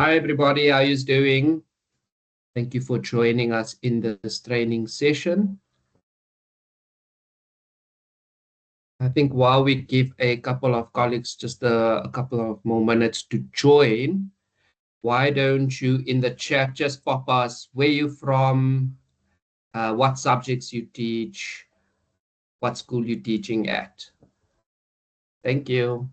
Hi, everybody. How you doing? Thank you for joining us in this training session. I think while we give a couple of colleagues just a couple of more minutes to join, why don't you in the chat just pop us where you from, what subjects you teach, what school you're teaching at. Thank you.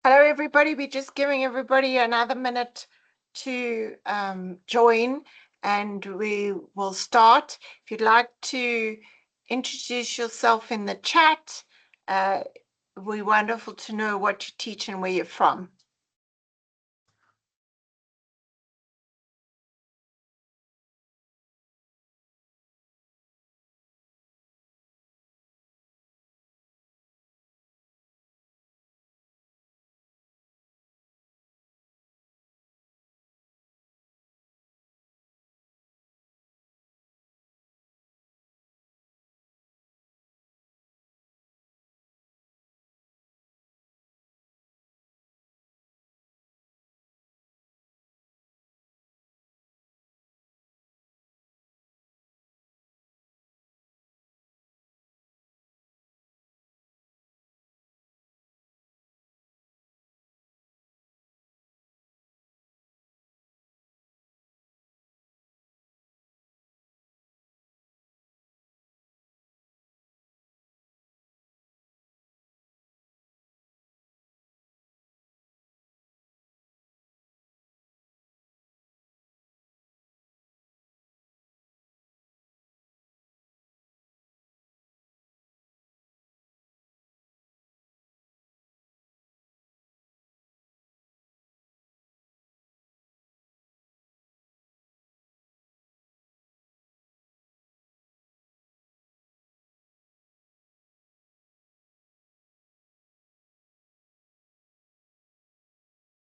Hello, everybody. We're just giving everybody another minute to join, and we will start. If you'd like to introduce yourself in the chat, we're wonderful to know what you teach and where you're from.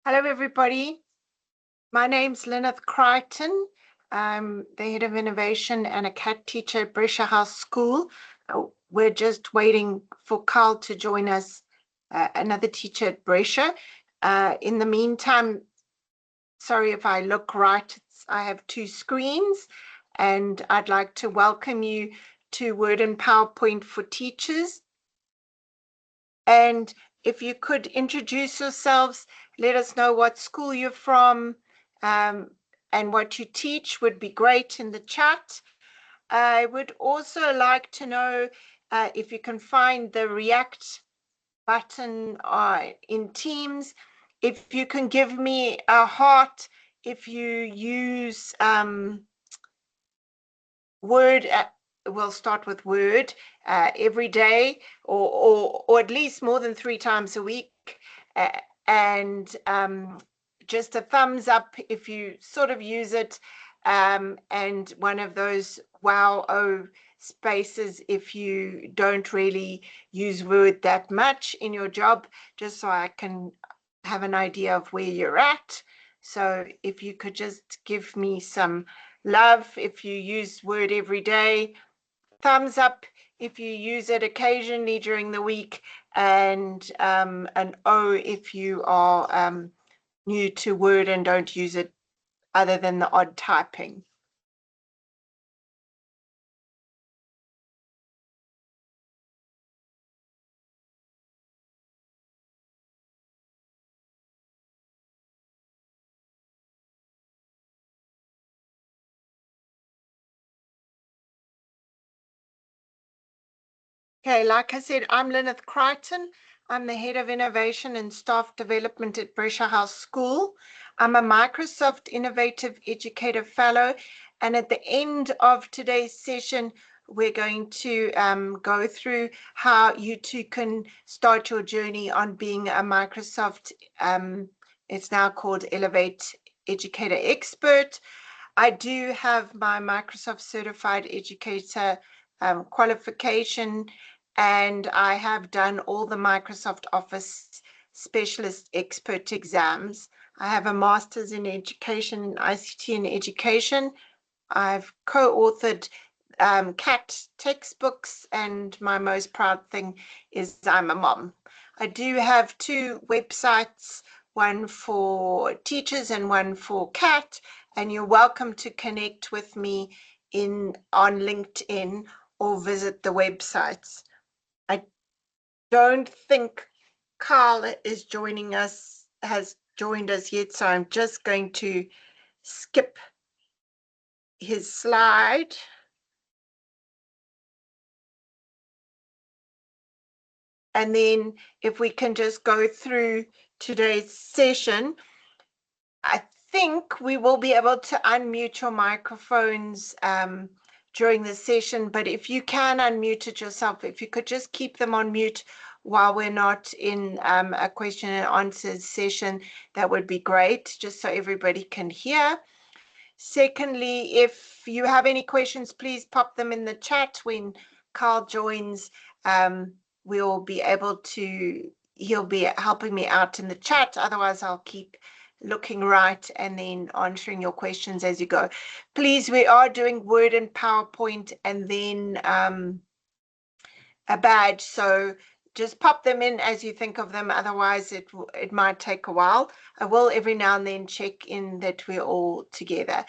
Hello, everybody. My name's Lyneth Crighton. I'm the head of innovation and a CAT teacher at Brescia House School. We're just waiting for Kyle to join us, another teacher at Brescia. In the meantime, sorry if I look right, I have two screens, and I'd like to welcome you to Word and PowerPoint for Teachers. And if you could introduce yourselves, let us know what school you're from, and what you teach would be great in the chat. I would also like to know if you can find the React button in Teams. If you can give me a heart if you use Word, we'll start with Word every day, or at least more than 3 times a week, and just a thumbs up if you sort of use it, and one of those wow oh spaces if you don't really use Word that much in your job, just so I can have an idea of where you're at. So if you could just give me some love if you use Word every day, thumbs up if you use it occasionally during the week, and an O if you are new to Word and don't use it other than the odd typing. Okay, like I said, I'm Lyneth Crighton. I'm the head of innovation and staff development at Brescia House School. I'm a Microsoft Innovative Educator Fellow, and at the end of today's session, we're going to go through how you two can start your journey on being a Microsoft, it's now called Elevate Educator Expert. I do have my Microsoft Certified Educator qualification, and I have done all the Microsoft Office Specialist Expert exams. I have a Master's in Education in ICT and Education. I've co-authored CAT textbooks, and my most proud thing is I'm a mom. I do have 2 websites, one for teachers and one for CAT, and you're welcome to connect with me on LinkedIn or visit the websites. I don't think Kyle is joining us, has joined us yet, so I'm just going to skip his slide. And then if we can just go through today's session, I think we will be able to unmute your microphones during the session, but if you can unmute it yourself, if you could just keep them on mute while we're not in a question and answers session, that would be great, just so everybody can hear. Secondly, if you have any questions, please pop them in the chat when Carl joins. We'll be able to, he'll be helping me out in the chat. Otherwise, I'll keep looking right and then answering your questions as you go. Please, we are doing Word and PowerPoint and then a badge. So just pop them in as you think of them. Otherwise, it might take a while. I will every now and then check in that we're all together.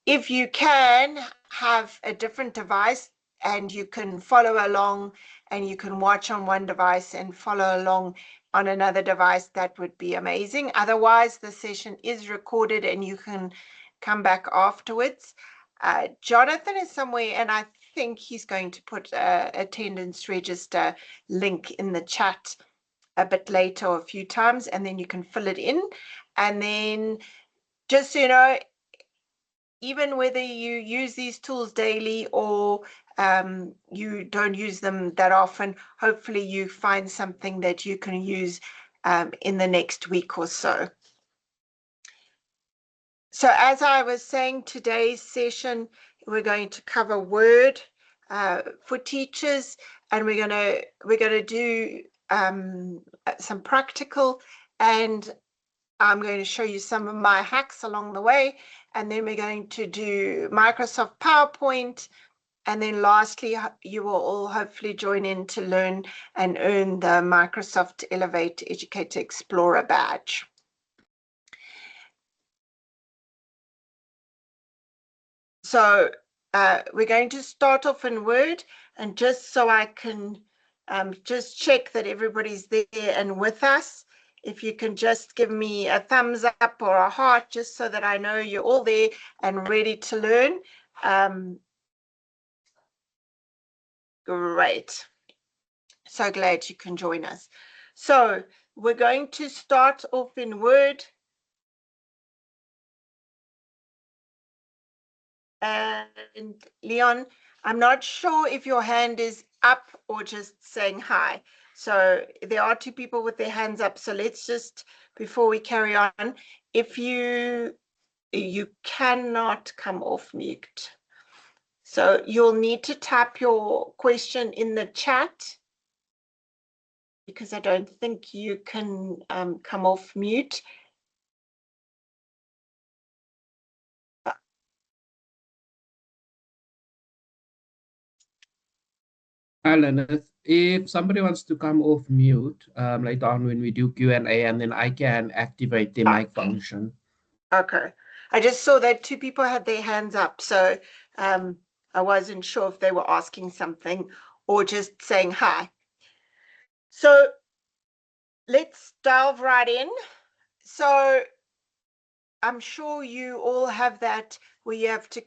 If you can have a different device and you can follow along and you can watch on one device and follow along on another device, that would be amazing. Otherwise, the session is recorded and you can come back afterwards. Jonathan is somewhere, and I think he's going to put attendance register link in the chat a bit later or a few times, and then you can fill it in. And then just so you know, even whether you use these tools daily or you don't use them that often, hopefully you find something that you can use in the next week or so. So as I was saying, today's session, we're going to cover Word for teachers, and we're going to do some practical and I'm going to show you some of my hacks along the way, and then we're going to do Microsoft PowerPoint, and then lastly, you will all hopefully join in to learn and earn the Microsoft Elevate Educator Explorer badge. So we're going to start off in Word, and just so I can just check that everybody's there and with us, if you can just give me a thumbs up or a heart, just so that I know you're all there and ready to learn. Great. So glad you can join us. So we're going to start off in Word. And Leon, I'm not sure if your hand is up or just saying hi. So there are two people with their hands up. So let's just, before we carry on, if you cannot come off mute. So you'll need to type your question in the chat, because I don't think you can come off mute. Hi, Lyneth. If somebody wants to come off mute later on when we do Q&A, and then I can activate the mic function. Okay. I just saw that two people had their hands up, so I wasn't sure if they were asking something or just saying hi. So let's delve right in. So I'm sure you all have that where you have to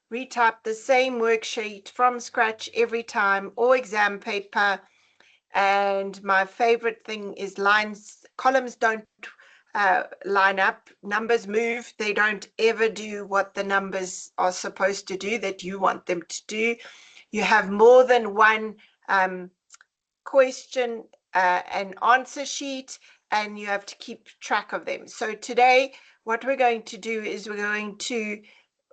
retype the same worksheet from scratch every time, or exam paper. And my favorite thing is columns don't line up, numbers move, they don't ever do what the numbers are supposed to do that you want them to do. You have more than one question and answer sheet, and you have to keep track of them. So today what we're going to do is we're going to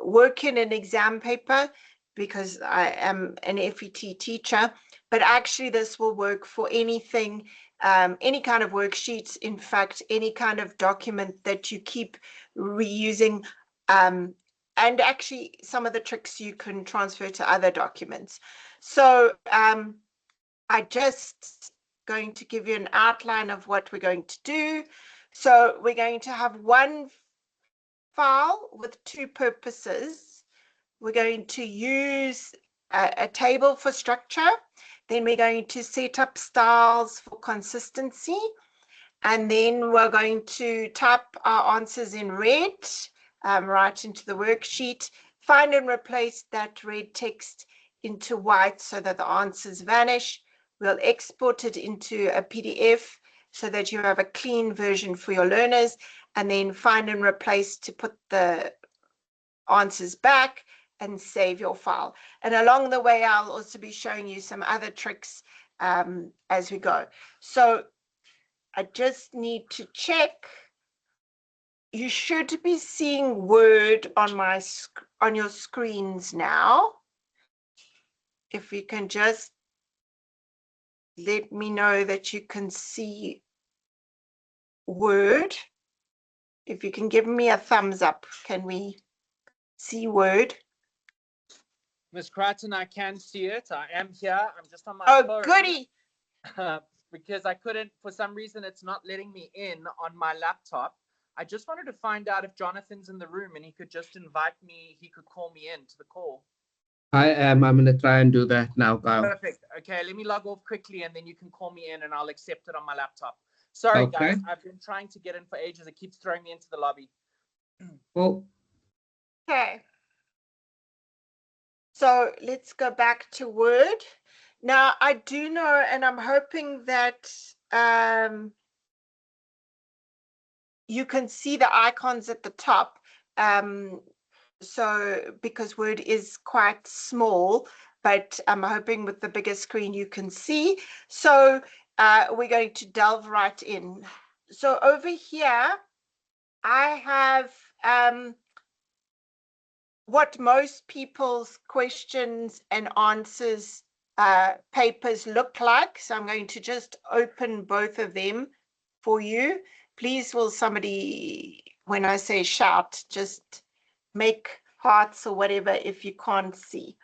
work in an exam paper, because I am an FET teacher, but actually this will work for anything, any kind of worksheets, in fact, any kind of document that you keep reusing, and actually some of the tricks you can transfer to other documents. So I just going to give you an outline of what we're going to do. So we're going to have one file with two purposes. We're going to use a table for structure. Then we're going to set up styles for consistency. And then we're going to type our answers in red right into the worksheet. Find and replace that red text into white so that the answers vanish. We'll export it into a PDF so that you have a clean version for your learners, and then find and replace to put the answers back and save your file. And along the way, I'll also be showing you some other tricks as we go. So I just need to check. You should be seeing Word on your screens now. If you can just let me know that you can see Word. If you can give me a thumbs up, can we see Word? Ms. Crichton, I can see it. I am here. I'm just on my phone. Oh, goody. Because I couldn't, for some reason, it's not letting me in on my laptop. I just wanted to find out if Jonathan's in the room and he could just invite me, he could call me in to the call. I am. I'm going to try and do that now, Kyle. Perfect. Okay, let me log off quickly and then you can call me in and I'll accept it on my laptop. Sorry, guys. I've been trying to get in for ages. It keeps throwing me into the lobby. Well, okay. So let's go back to Word. Now, I do know, and I'm hoping that you can see the icons at the top. So because Word is quite small, but I'm hoping with the bigger screen you can see. So we're going to delve right in. So over here, I have what most people's questions and answers papers look like. So I'm going to just open both of them for you Please, will somebody, when I say shout, just make hearts or whatever if you can't see.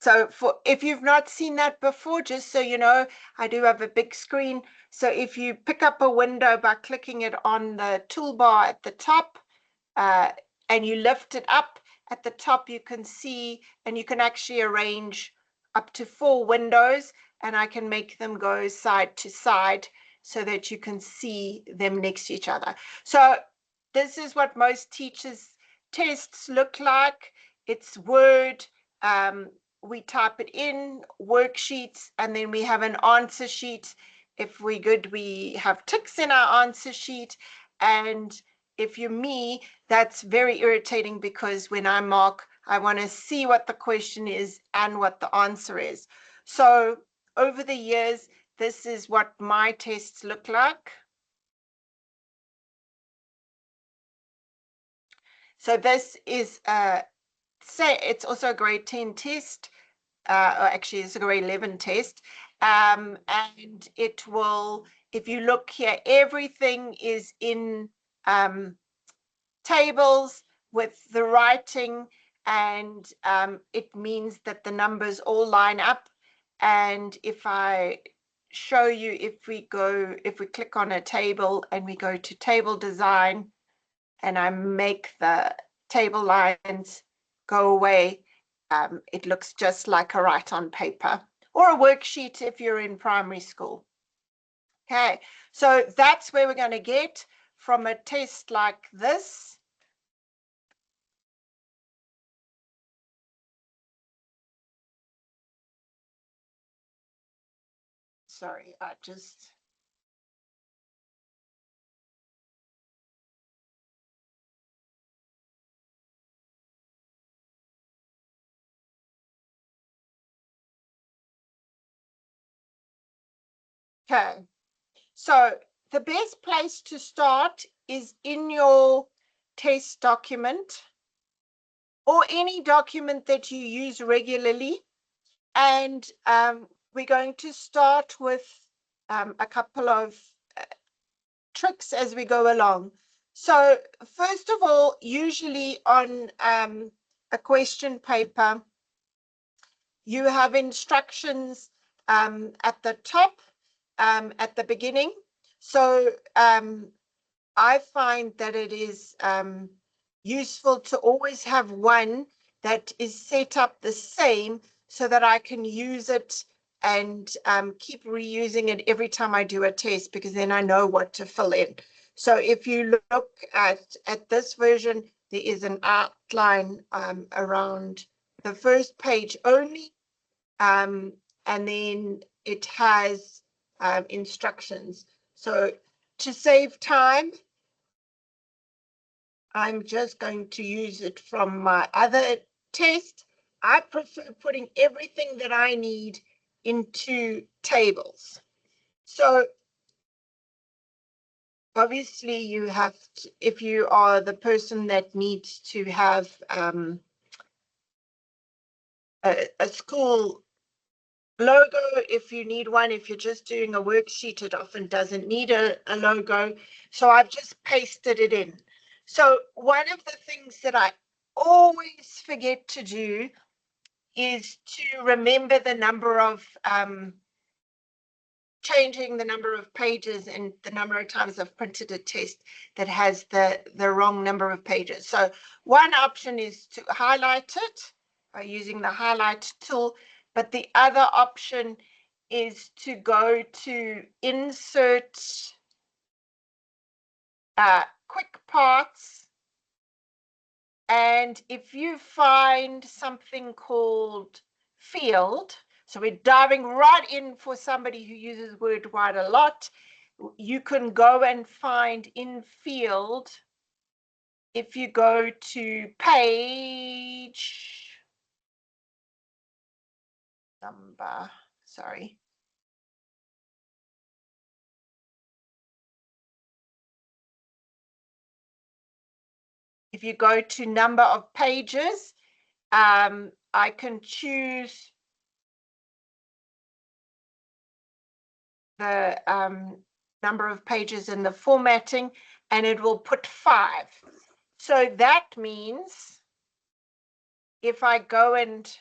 So if you've not seen that before, just so you know, I do have a big screen. So if you pick up a window by clicking it on the toolbar at the top, and you lift it up at the top, you can see, and you can actually arrange up to 4 windows, and I can make them go side to side so that you can see them next to each other. So this is what most teachers' tests look like. It's Word. We type it in, worksheets, and then we have an answer sheet. If we're good, we have ticks in our answer sheet. And if you're me, that's very irritating, because when I mark, I want to see what the question is and what the answer is. So over the years, this is what my tests look like. So this is, say, it's also a grade 10 test. Or actually it's a grade 11 test, and it will, if you look here, everything is in tables with the writing, and it means that the numbers all line up. And if I show you, if we click on a table and we go to table design, and I make the table lines go away, it looks just like a write on paper or a worksheet if you're in primary school. Okay, so that's where we're going to get from a test like this. Sorry, I just... Okay, so the best place to start is in your test document or any document that you use regularly. And we're going to start with a couple of tricks as we go along. So first of all, usually on a question paper, you have instructions at the top, at the beginning. So I find that it is useful to always have one that is set up the same, so that I can use it and keep reusing it every time I do a test, because then I know what to fill in. So if you look at this version, there is an outline around the first page only, and then it has instructions. So to save time, I'm just going to use it from my other test. I prefer putting everything that I need into tables. So obviously you have to, if you are the person that needs to have a school logo, if you need one, if you're just doing a worksheet, it often doesn't need a logo. So I've just pasted it in. So one of the things that I always forget to do is to remember the number of changing the number of pages and the number of times I've printed a test that has the wrong number of pages. So one option is to highlight it by using the highlight tool, but the other option is to go to insert quick parts. And if you find something called field, so we're diving right in for somebody who uses WordWide a lot, you can go and find in field, if you go to page number, sorry. If you go to number of pages, I can choose the number of pages in the formatting, and it will put 5. So that means if I go and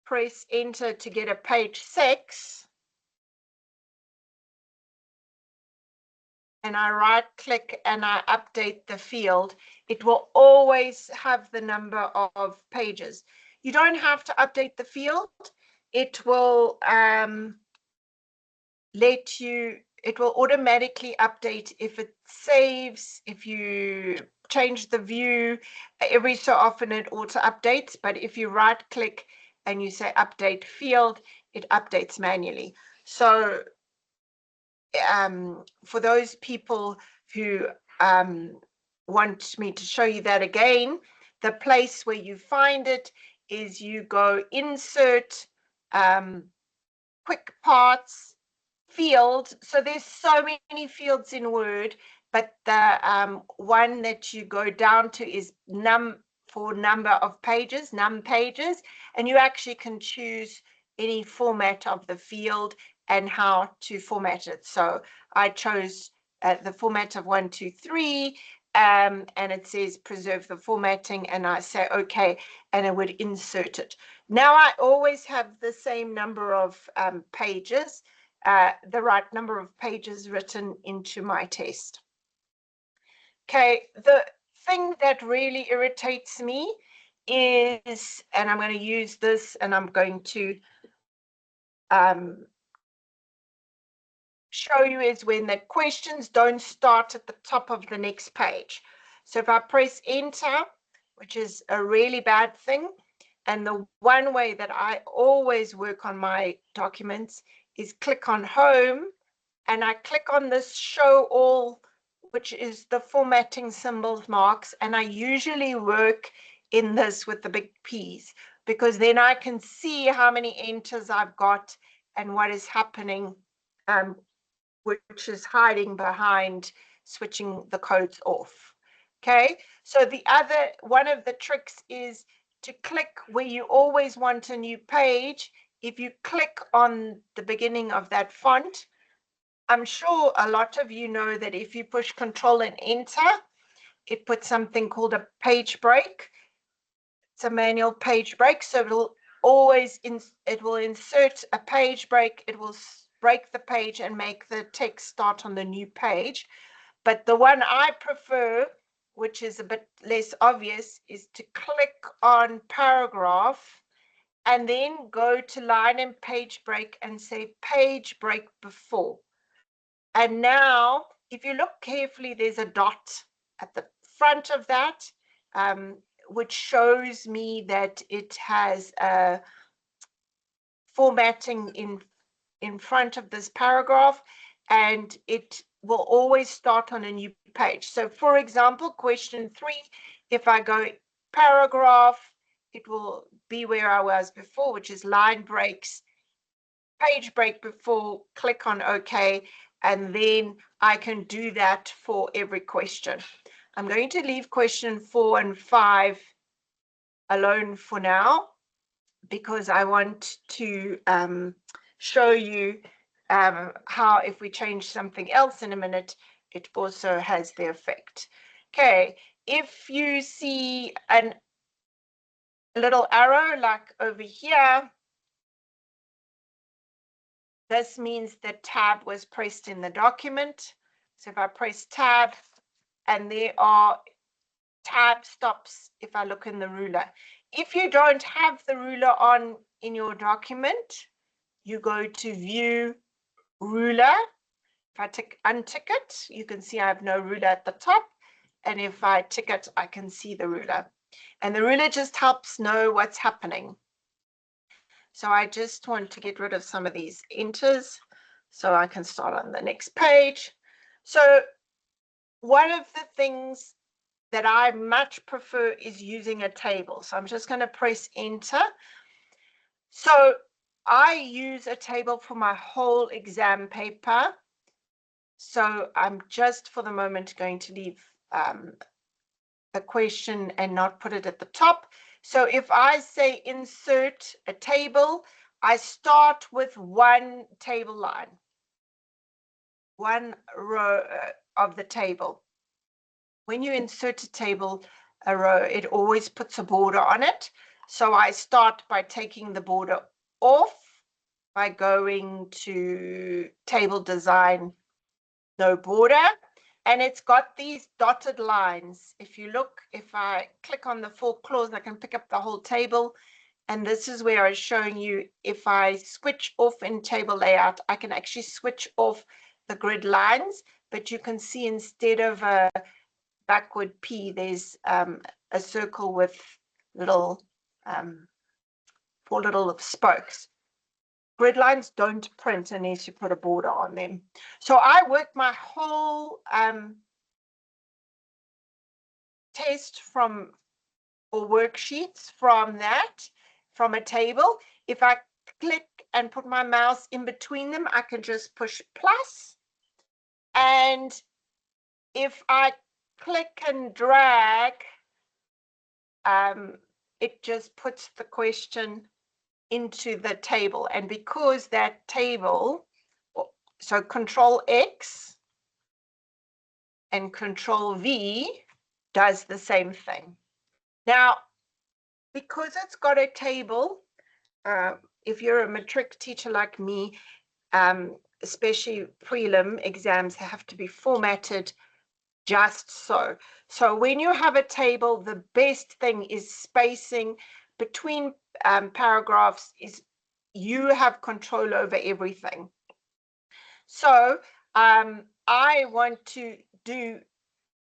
press enter to get a page 6, and I right click and I update the field, it will always have the number of pages. You don't have to update the field. It will it will automatically update if it saves, if you change the view. Every so often it auto updates, but if you right click and you say update field, it updates manually. So for those people who want me to show you that again, the place where you find it is you go insert, quick parts, field. So there's so many fields in Word, but the one that you go down to is for number of pages, num pages, and you actually can choose any format of the field and how to format it. So I chose the format of 1, 2, 3, and it says preserve the formatting, and I say okay, and it would insert it. Now I always have the same number of pages, the right number of pages written into my test. Okay, the thing that really irritates me is, and I'm going to use this, and I'm going to show you, is when the questions don't start at the top of the next page. So if I press enter, which is a really bad thing, and the one way that I always work on my documents is click on home, and I click on this show all, which is the formatting symbols marks, and I usually work in this with the big P's, because then I can see how many enters I've got and what is happening, which is hiding behind switching the codes off. Okay, so the other one of the tricks is to click where you always want a new page. If you click on the beginning of that font, I'm sure a lot of you know that if you push Control and Enter, it puts something called a page break. It's a manual page break, so it'll always it will insert a page break. It will break the page and make the text start on the new page. But the one I prefer, which is a bit less obvious, is to click on paragraph and then go to line and page break and say page break before. And now, if you look carefully, there's a dot at the front of that, which shows me that it has a formatting in front of this paragraph, and it will always start on a new page. So for example, question 3, if I go paragraph, it will be where I was before, which is line breaks, page break before, click on OK, and then I can do that for every question. I'm going to leave question 4 and 5 alone for now, because I want to show you how if we change something else in a minute, it also has the effect. Okay, if you see a little arrow like over here, this means that tab was pressed in the document. So if I press tab, and there are tab stops if I look in the ruler. If you don't have the ruler on in your document, you go to view ruler. If I untick it, you can see I have no ruler at the top. And if I tick it, I can see the ruler. And the ruler just helps know what's happening. So I just want to get rid of some of these enters so I can start on the next page. So one of the things that I much prefer is using a table. So I'm just going to press enter. So I use a table for my whole exam paper. So I'm just for the moment going to leave a question and not put it at the top. So if I say insert a table, I start with one table line. one row of the table. When you insert a row, it always puts a border on it. So I start by taking the border off by going to table design, no border, and it's got these dotted lines. If you look, if I click on the 4 claws, I can pick up the whole table. And this is where I was showing you, if I switch off in table layout, I can actually switch off the grid lines, but you can see instead of a backward P, there's a circle with little 4 little spokes. Grid lines don't print unless you put a border on them. So I worked my whole test from, or worksheets from that, from a table. If I click and put my mouse in between them, I can just push plus. And if I click and drag, it just puts the question into the table. And because that table, so Control X and Control V does the same thing. Now, because it's got a table, if you're a matric teacher like me, especially prelim exams have to be formatted just so. So when you have a table, the best thing is spacing between paragraphs. Is you have control over everything. So I want to do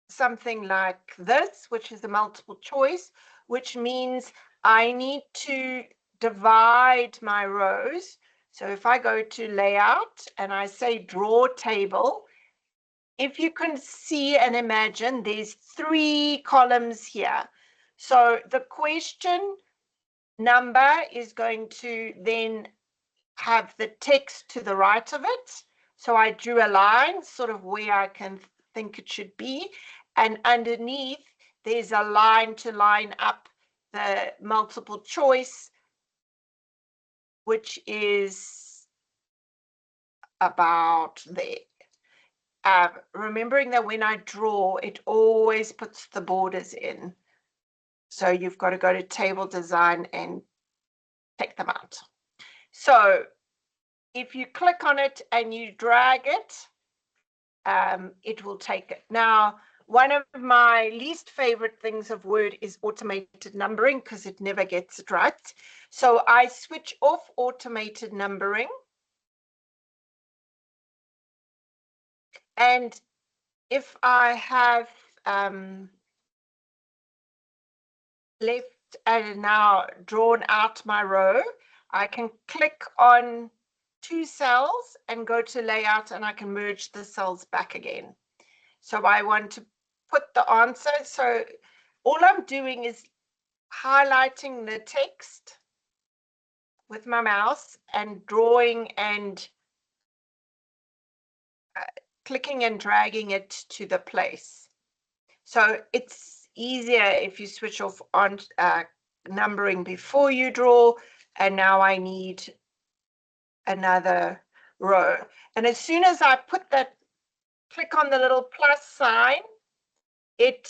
something like this, which is a multiple choice, which means I need to divide my rows. So if I go to layout and I say draw table, if you can see and imagine, there's 3 columns here. So the question number is going to then have the text to the right of it. So I drew a line sort of where I can think it should be. And underneath, there's a line to line up the multiple choice, which is about there. Remembering that when I draw, it always puts the borders in. So you've got to go to table design and take them out. So if you click on it and you drag it, it will take it. Now, one of my least favorite things of Word is automated numbering because it never gets it right. So I switch off automated numbering. And if I have left and now drawn out my row, I can click on 2 cells and go to layout, and I can merge the cells back again. So I want to put the answer. So all I'm doing is highlighting the text with my mouse and drawing and clicking and dragging it to the place. So it's easier if you switch off on numbering before you draw, and now I need another row. And as soon as I put that, click on the little plus sign, it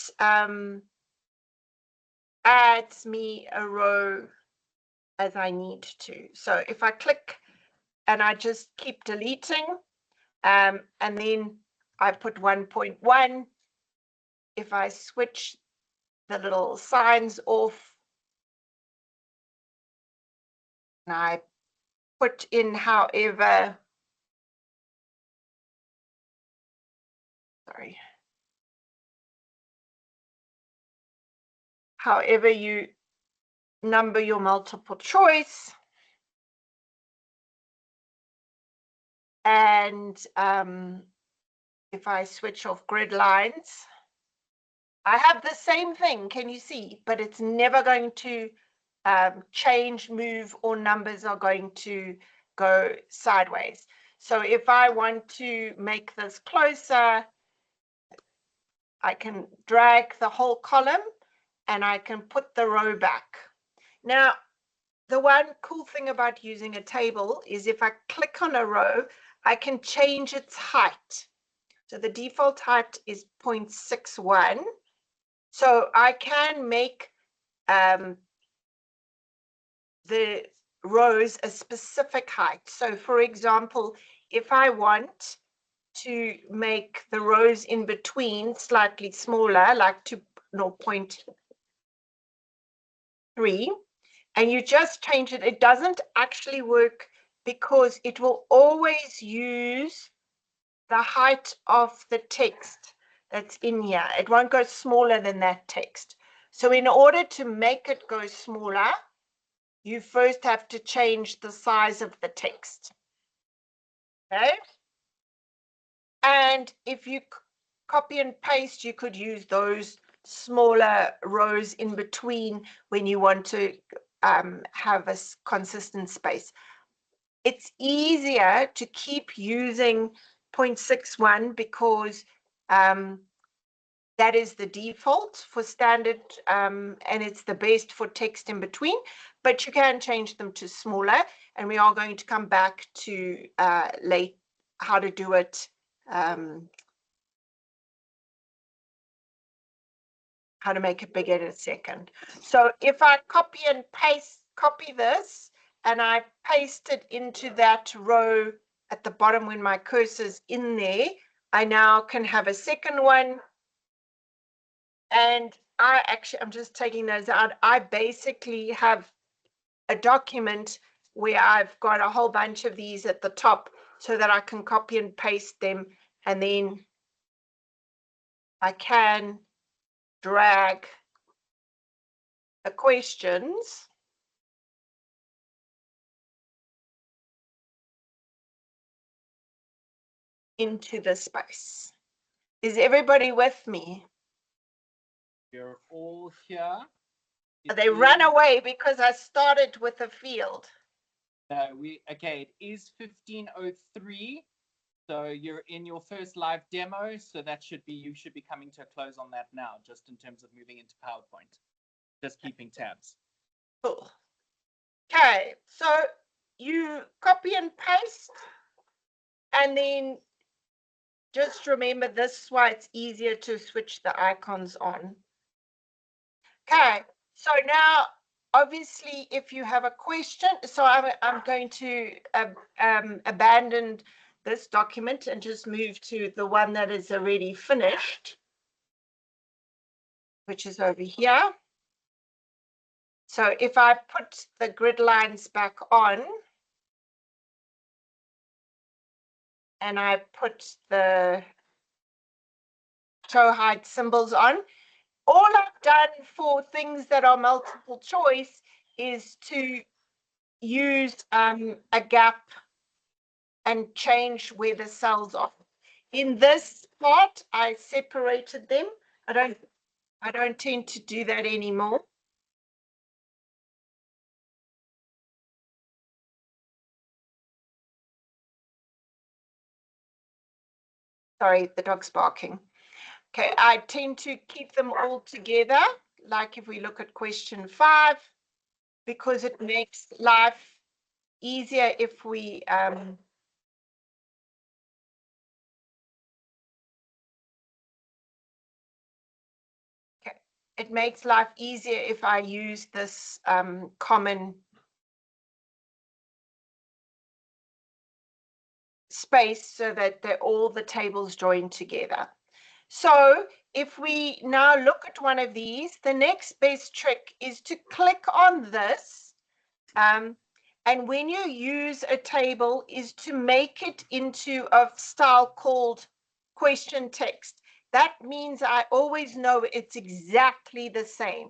adds me a row as I need to. So if I click and I just keep deleting, and then I put 1.1, if I switch the little signs off, and I put in however, however you number your multiple choice. And if I switch off grid lines, I have the same thing, can you see? But it's never going to change, move, or numbers are going to go sideways. So if I want to make this closer, I can drag the whole column and I can put the row back. Now, the one cool thing about using a table is if I click on a row, I can change its height. So the default height is 0.61. So I can make the rows a specific height. So for example, if I want to make the rows in between slightly smaller, like to 0.3, and you just change it, it doesn't actually work because it will always use the height of the text that's in here. It won't go smaller than that text. So in order to make it go smaller, you first have to change the size of the text. Okay? And if you copy and paste, you could use those smaller rows in between when you want to have a consistent space. It's easier to keep using 0.61 because that is the default for standard, and it's the best for text in between, but you can change them to smaller, and we are going to come back to how to do it, how to make it bigger in a second. So if I copy this, and I paste it into that row at the bottom when my cursor's in there, I now can have a second one. And I'm just taking those out. I basically have a document where I've got a whole bunch of these at the top so that I can copy and paste them, and then I can drag the questions into the space. Is everybody with me? You're all here. They ran away because I started with a field. Okay, it is 15:03. So you're in your first live demo. So you should be coming to a close on that now, just in terms of moving into PowerPoint. Just keeping tabs. Cool. Okay, so you copy and paste, and then just remember this is why it's easier to switch the icons on. Okay, so now obviously if you have a question, so I'm going to abandon this document and just move to the one that is already finished, which is over here. So if I put the grid lines back on, and I put the show hide symbols on, all I've done for things that are multiple choice is to use a gap and change where the cells are. In this part, I separated them. I don't tend to do that anymore. Sorry, the dog's barking. Okay, I tend to keep them all together, like if we look at question 5, because it makes life easier if we it makes life easier if I use this common space so that all the tables join together. So if we now look at one of these, the next best trick is to click on this. And when you use a table is to make it into a style called question text. That means I always know it's exactly the same.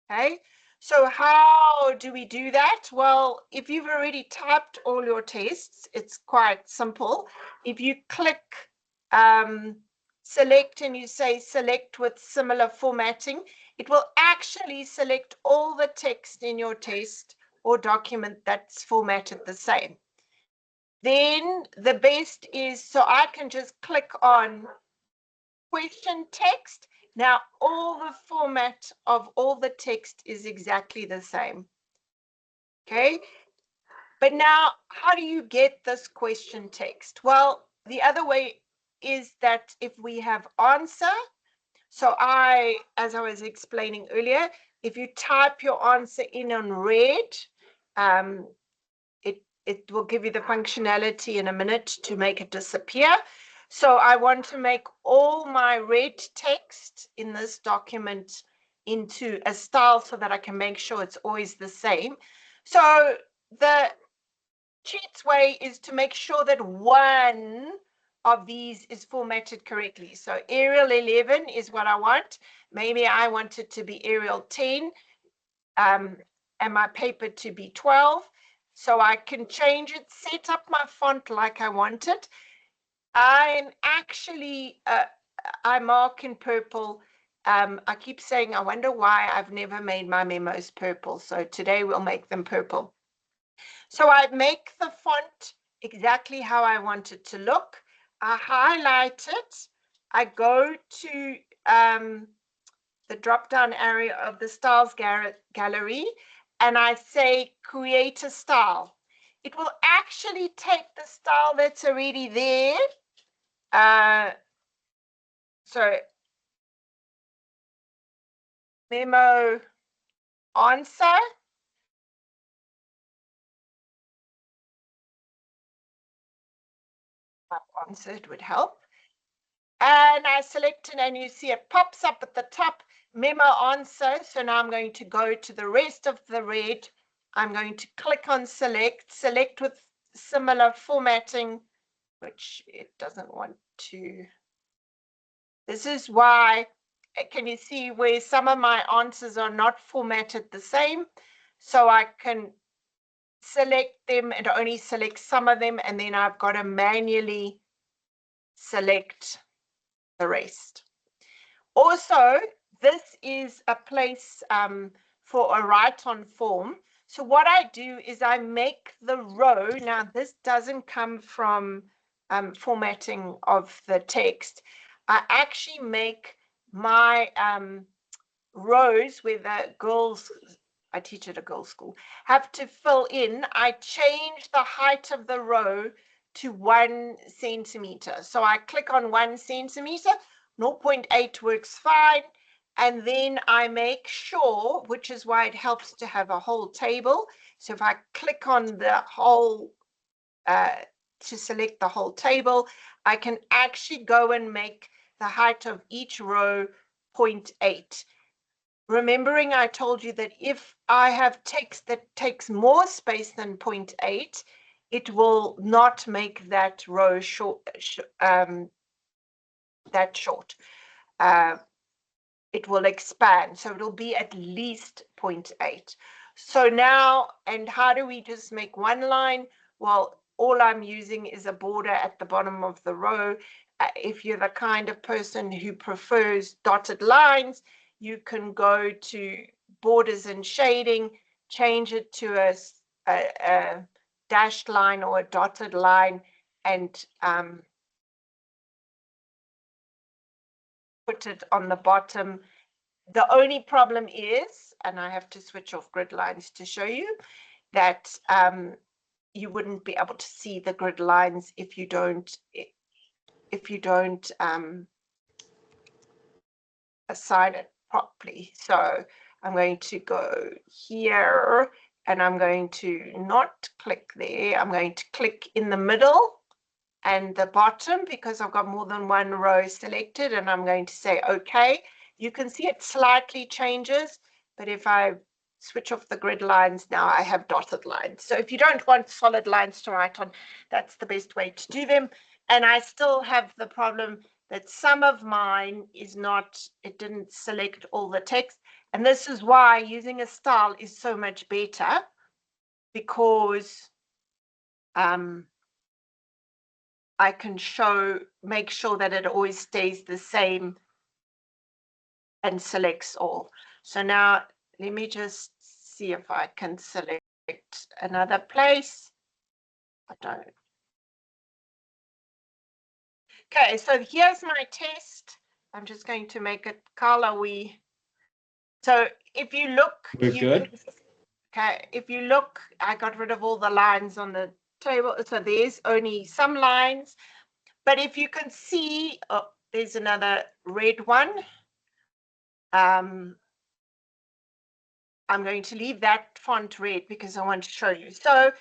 Okay, so how do we do that? Well, if you've already typed all your tests, it's quite simple. If you click select and you say select with similar formatting, it will actually select all the text in your test or document that's formatted the same. Then the best is, so I can just click on question text. Now all the format of all the text is exactly the same. Okay, But now, how do you get this question text? Well, the other way is that if we have answer, so as I was explaining earlier, if you type your answer in on red, it will give you the functionality in a minute to make it disappear. So I want to make all my red text in this document into a style so that I can make sure it's always the same. So the cheats way is to make sure that one of these is formatted correctly. So Arial 11 is what I want. Maybe I want it to be Arial 10 and my paper to be 12. So I can change it, set up my font like I want it. I'm actually, I mark in purple. I keep saying, I wonder why I've never made my memos purple. So today we'll make them purple. So I make the font exactly how I want it to look. I highlight it. I go to the drop-down area of the styles gallery, and I say create a style. It will actually take the style that's already there. So memo answer. Answer, it would help. And I select it, and you see it pops up at the top, memo answer. So now I'm going to go to the rest of the red. I'm going to click on select with similar formatting, which it doesn't want to. This is why, can you see where some of my answers are not formatted the same? So I can select them and only select some of them, and then I've got to manually select the rest. Also, this is a place for a write-on form. So what I do is I make the row. Now, this doesn't come from formatting of the text. I actually make my rows where the girls, I teach at a girls' school, have to fill in. I change the height of the row to 1 centimeter. So I click on 1 centimeter, 0.8 works fine. And then I make sure, which is why it helps to have a whole table. So if I click on the whole, to select the whole table, I can actually go and make the height of each row 0.8. Remembering I told you that if I have text that takes more space than 0.8, it will not make that row short, that short. It will expand, so it'll be at least 0.8. So now, and how do we just make one line? Well, all I'm using is a border at the bottom of the row. If you're the kind of person who prefers dotted lines, you can go to borders and shading, change it to a dashed line or a dotted line, and put it on the bottom. The only problem is, and I have to switch off grid lines to show you, that you wouldn't be able to see the grid lines if you don't assign it properly. So I'm going to go here, and I'm going to not click there. I'm going to click in the middle and the bottom because I've got more than one row selected, and I'm going to say okay. You can see it slightly changes, but if I switch off the grid lines now, I have dotted lines. So if you don't want solid lines to write on, that's the best way to do them. And I still have the problem that some of mine is not, it didn't select all the text. And this is why using a style is so much better, because I can make sure that it always stays the same and selects all. So now let me just see if I can select another place. I don't. Okay, so here's my test. I'm just going to make it color. So if you look, We're good. Okay, if you look, I got rid of all the lines on the table, so there's only some lines. But if you can see, oh, there's another red one. I'm going to leave that font red because I want to show you. So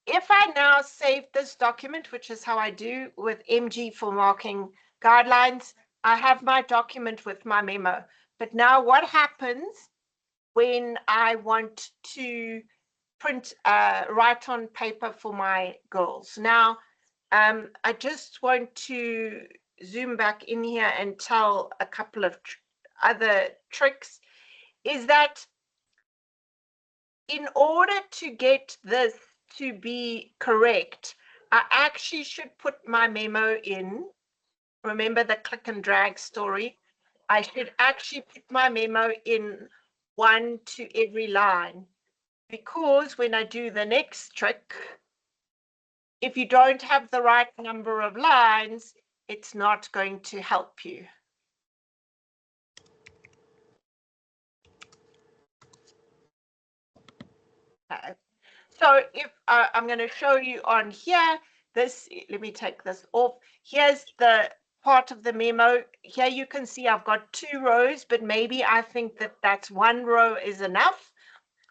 if I now save this document, which is how I do with MG for marking guidelines, I have my document with my memo. But now what happens when I want to print, write on paper for my girls? Now, I just want to zoom back in here and tell a couple of other tricks, is that in order to get this to be correct, I actually should put my memo in. Remember the click and drag story? I should actually put my memo in 1 to every line, because when I do the next trick, if you don't have the right number of lines, it's not going to help you. Okay. So if I'm going to show you on here, this, let me take this off. Here's the part of the memo. Here you can see I've got 2 rows, but maybe I think that that's 1 row is enough.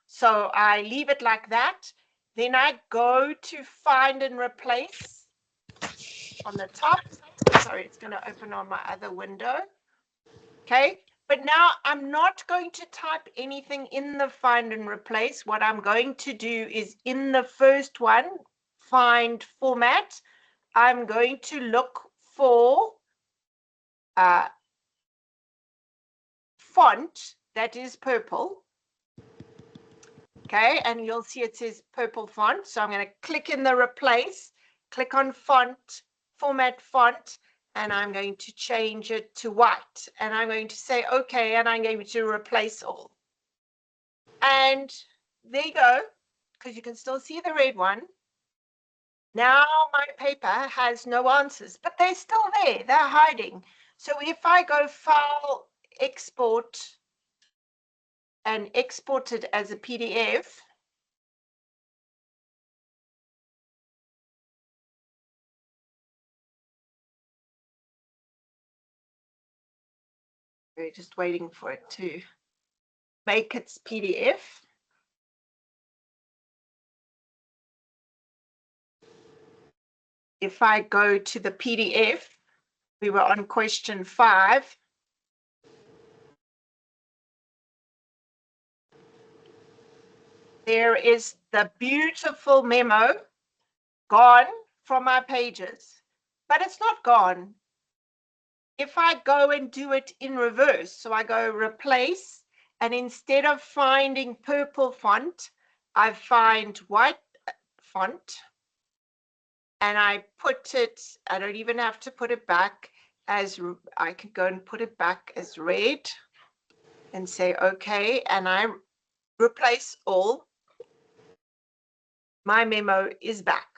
So I leave it like that. Then I go to find and replace on the top. Sorry, it's going to open on my other window. Okay, but now I'm not going to type anything in the find and replace. What I'm going to do is in the first one, find format, I'm going to look for font that is purple. Okay, and you'll see it says purple font. So I'm going to click in the replace, click on font, format font, and I'm going to change it to white. And I'm going to say, okay, and I'm going to replace all. And there you go, because you can still see the red one. Now my paper has no answers, but they're still there. They're hiding. So if I go File, Export, and export it as a PDF, we're just waiting for it to make its PDF. If I go to the PDF, we were on question 5. There is the beautiful memo gone from my pages, but it's not gone. If I go and do it in reverse, so I go replace, and instead of finding purple font, I find white font, and I put it, I don't even have to put it back as, I could go and put it back as red and say, okay, and I replace all. My memo is back.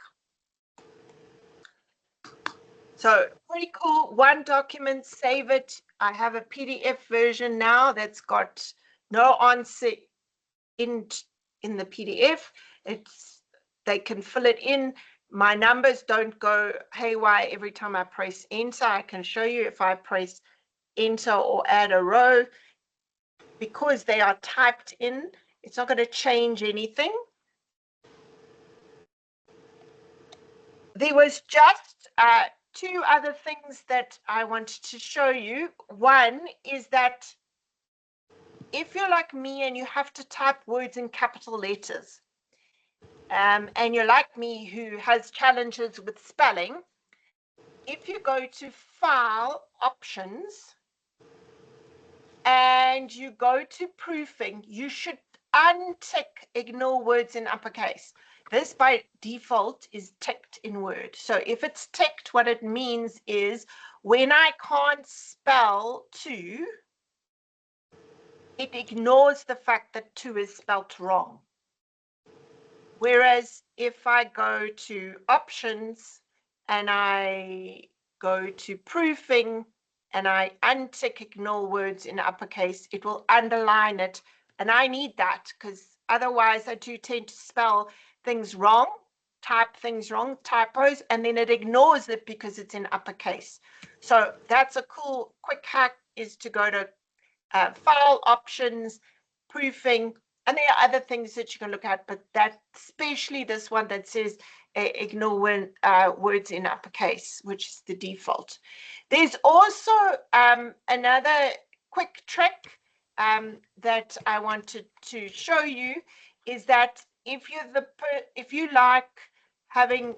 So pretty cool. One document, save it. I have a PDF version now that's got no answer in the PDF. They can fill it in. My numbers don't go haywire every time I press enter. I can show you if I press enter or add a row, because they are typed in, it's not going to change anything. There was just 2 other things that I wanted to show you. One is that if you're like me and you have to type words in capital letters, and you're like me who has challenges with spelling, if you go to File, Options, and you go to Proofing, you should untick Ignore Words in Uppercase. This by default is ticked in Word. So if it's ticked, what it means is when I can't spell 2, it ignores the fact that 2 is spelt wrong. Whereas if I go to Options and I go to Proofing and I untick Ignore Words in Uppercase, it will underline it. And I need that because otherwise I do tend to spell things wrong, type things wrong, typos, and then it ignores it because it's in uppercase. So that's a cool quick hack, is to go to file options, proofing, and there are other things that you can look at, but that, especially this one that says ignore when, words in uppercase, which is the default. There's also another quick trick that I wanted to show you, is that if you like having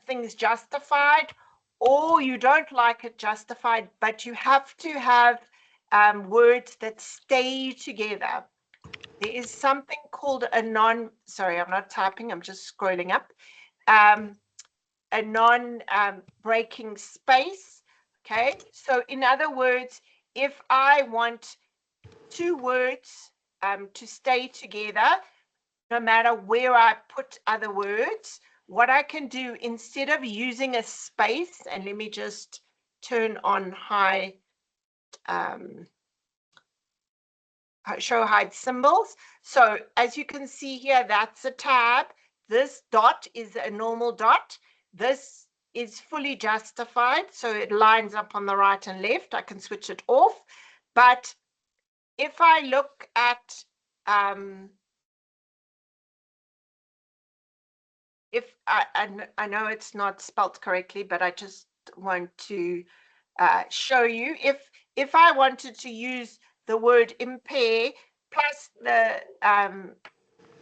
things justified, or you don't like it justified, but you have to have words that stay together, there is something called a sorry, I'm not typing, I'm just scrolling up, a non-breaking space. Okay, so in other words, if I want two words to stay together, no matter where I put other words, what I can do, instead of using a space, and let me just turn on show hide symbols. So as you can see here, that's a tab. This dot is a normal dot. This is fully justified, so it lines up on the right and left. I can switch it off. But if I look at if I know it's not spelt correctly, but I just want to show you, if I wanted to use the word impair plus the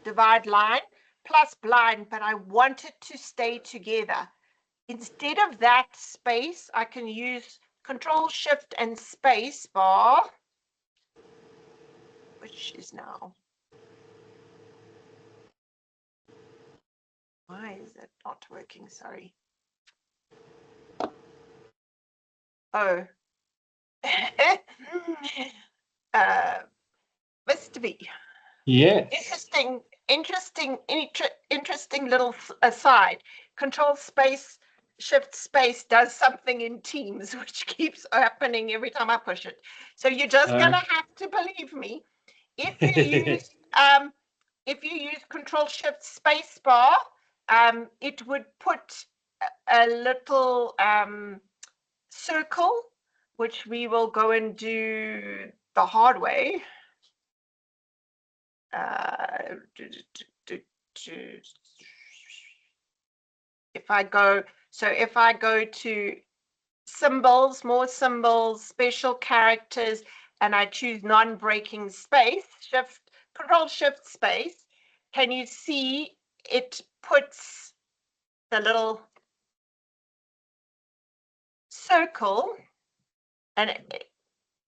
divide line plus blind, but I want it to stay together, instead of that space, I can use Control Shift and space bar, which is now, why is it not working? Sorry. Oh. Mr. B. Yes. Interesting little aside. Control space, Shift space does something in Teams, which keeps happening every time I push it. So you're just gonna have to believe me. If you use Control Shift space bar, it would put a little circle, which we will go and do the hard way. If I go to symbols, more symbols, special characters, and I choose non-breaking space, Control Shift space, can you see it puts the little circle, and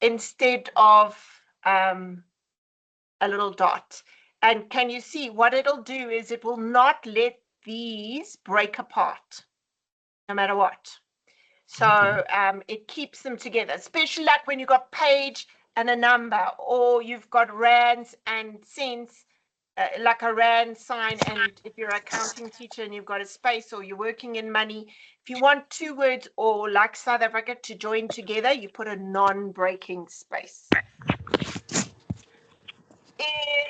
instead of a little dot? And can you see what it'll do is it will not let these break apart, no matter what. So it keeps them together, especially like when you've got page and a number, or you've got rands and cents, like a rand sign. And if you're an accounting teacher and you've got a space, or you're working in money, if you want two words, or like South Africa, to join together, you put a non-breaking space.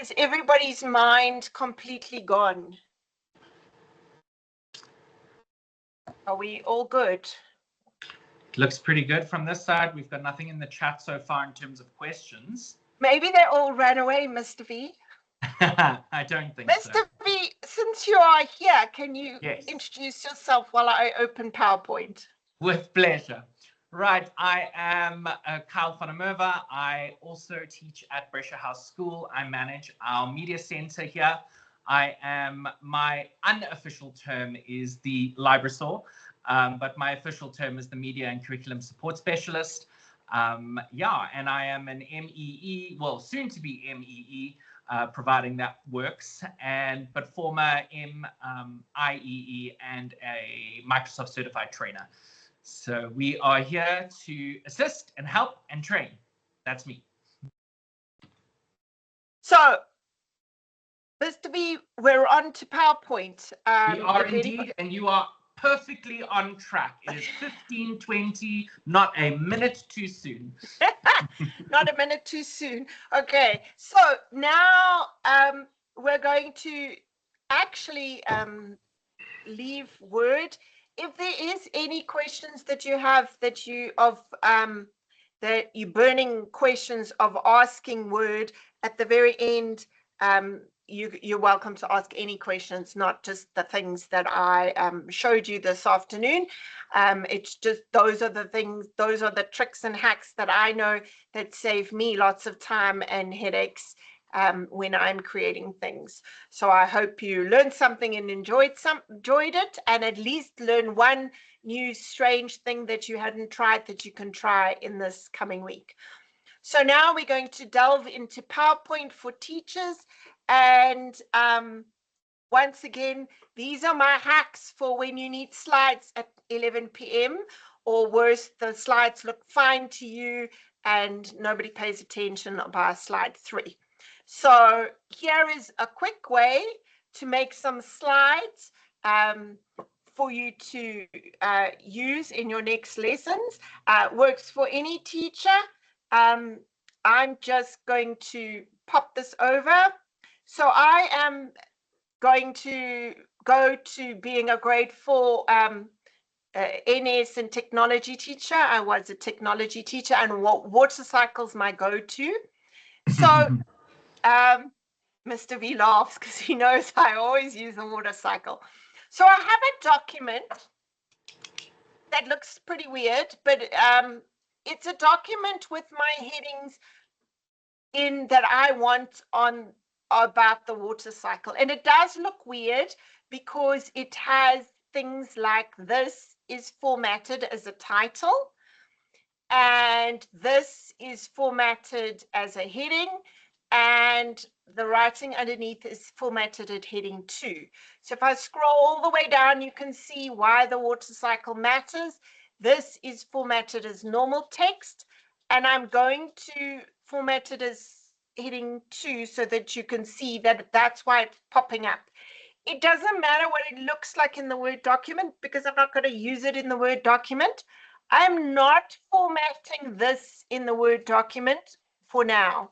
Is everybody's mind completely gone? Are we all good? Looks pretty good from this side. We've got nothing in the chat so far in terms of questions. Maybe they all ran away, Mr. V. I don't think so. Mr. V, since you are here, can you introduce yourself while I open PowerPoint? With pleasure. Right, I am Kyle van der Merwe. I also teach at Brescia House School. I manage our media center here. My unofficial term is the librasaur, but my official term is the media and curriculum support specialist. And I am an MEE, well, soon to be MEE, providing that works, but former IEE and a Microsoft certified trainer. So we are here to assist and help and train. That's me. So, Mr. B, we're on to PowerPoint. We are indeed, and you are perfectly on track. It is 15:20, not a minute too soon. Not a minute too soon. Okay, so now we're going to actually leave Word. If there is any questions that you have that you're burning questions of asking Word at the very end, you're welcome to ask any questions, not just the things that I showed you this afternoon. It's just those are the tricks and hacks that I know that save me lots of time and headaches when I'm creating things. So I hope you learned something and enjoyed it, and at least learn one new strange thing that you hadn't tried that you can try in this coming week. So now we're going to delve into PowerPoint for teachers. And once again, these are my hacks for when you need slides at 11 p.m. or worse, the slides look fine to you and nobody pays attention by slide 3. So here is a quick way to make some slides for you to use in your next lessons. Works for any teacher. I'm just going to pop this over. So I am going to go to being a grade 4 NS and technology teacher. I was a technology teacher, and water cycle's my go-to. So Mr. V laughs because he knows I always use the water cycle. So I have a document that looks pretty weird, but it's a document with my headings in that I want on about the water cycle. And it does look weird because it has things like this is formatted as a title, and this is formatted as a heading, and the writing underneath is formatted at heading 2. So if I scroll all the way down, you can see why the water cycle matters. This is formatted as normal text, and I'm going to format it as heading 2 so that you can see that that's why it's popping up. It doesn't matter what it looks like in the Word document because I'm not going to use it in the Word document. I'm not formatting this in the Word document for now.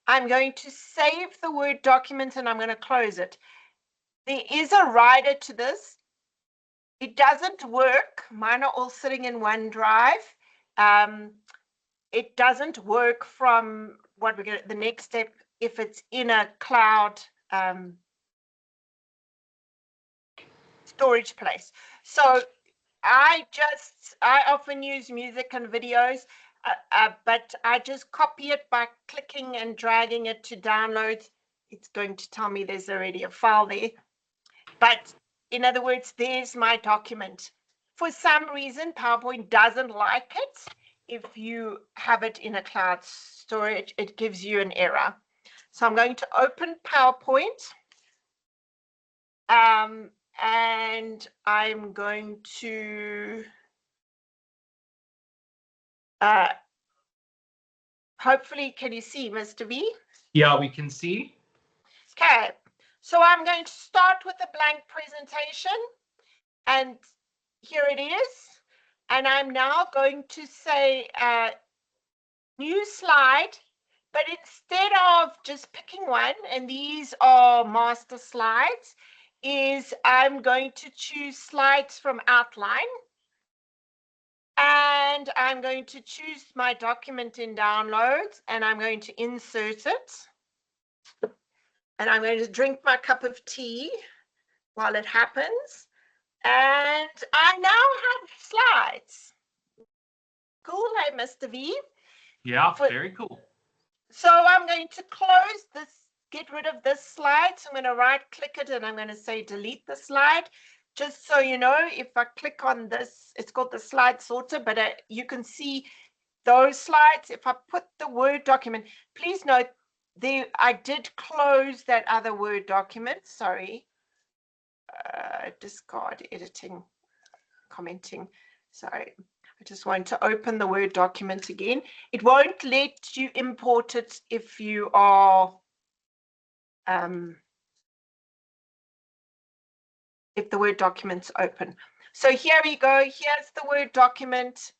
I'm going to save the Word document and I'm going to close it. There is a rider to this. It doesn't work. Mine are all sitting in OneDrive. It doesn't work from what we're going to, the next step, if it's in a cloud storage place. So I often use music and videos, but I just copy it by clicking and dragging it to download. It's going to tell me there's already a file there. But in other words, there's my document. For some reason, PowerPoint doesn't like it. If you have it in a cloud storage, it gives you an error. So I'm going to open PowerPoint. And I'm going to hopefully, can you see, Mr. V? Yeah, we can see. Okay, so I'm going to start with a blank presentation, and here it is. And I'm now going to say new slide, but instead of just picking one, and these are master slides, is I'm going to choose slides from outline. And I'm going to choose my document in downloads, and I'm going to insert it. And I'm going to drink my cup of tea while it happens. And I now have slides. Cool, hey, Mr. V? Yeah, very cool. So I'm going to close this, get rid of this slide. So I'm going to right click it and I'm going to say delete the slide. Just so you know, if I click on this, it's called the slide sorter, but you can see those slides. If I put the Word document, please note I did close that other Word document. Sorry. Discard editing, commenting. Sorry. I just want to open the Word document again. It won't let you import it if you are if the Word document's open. So here we go. Here's the Word document.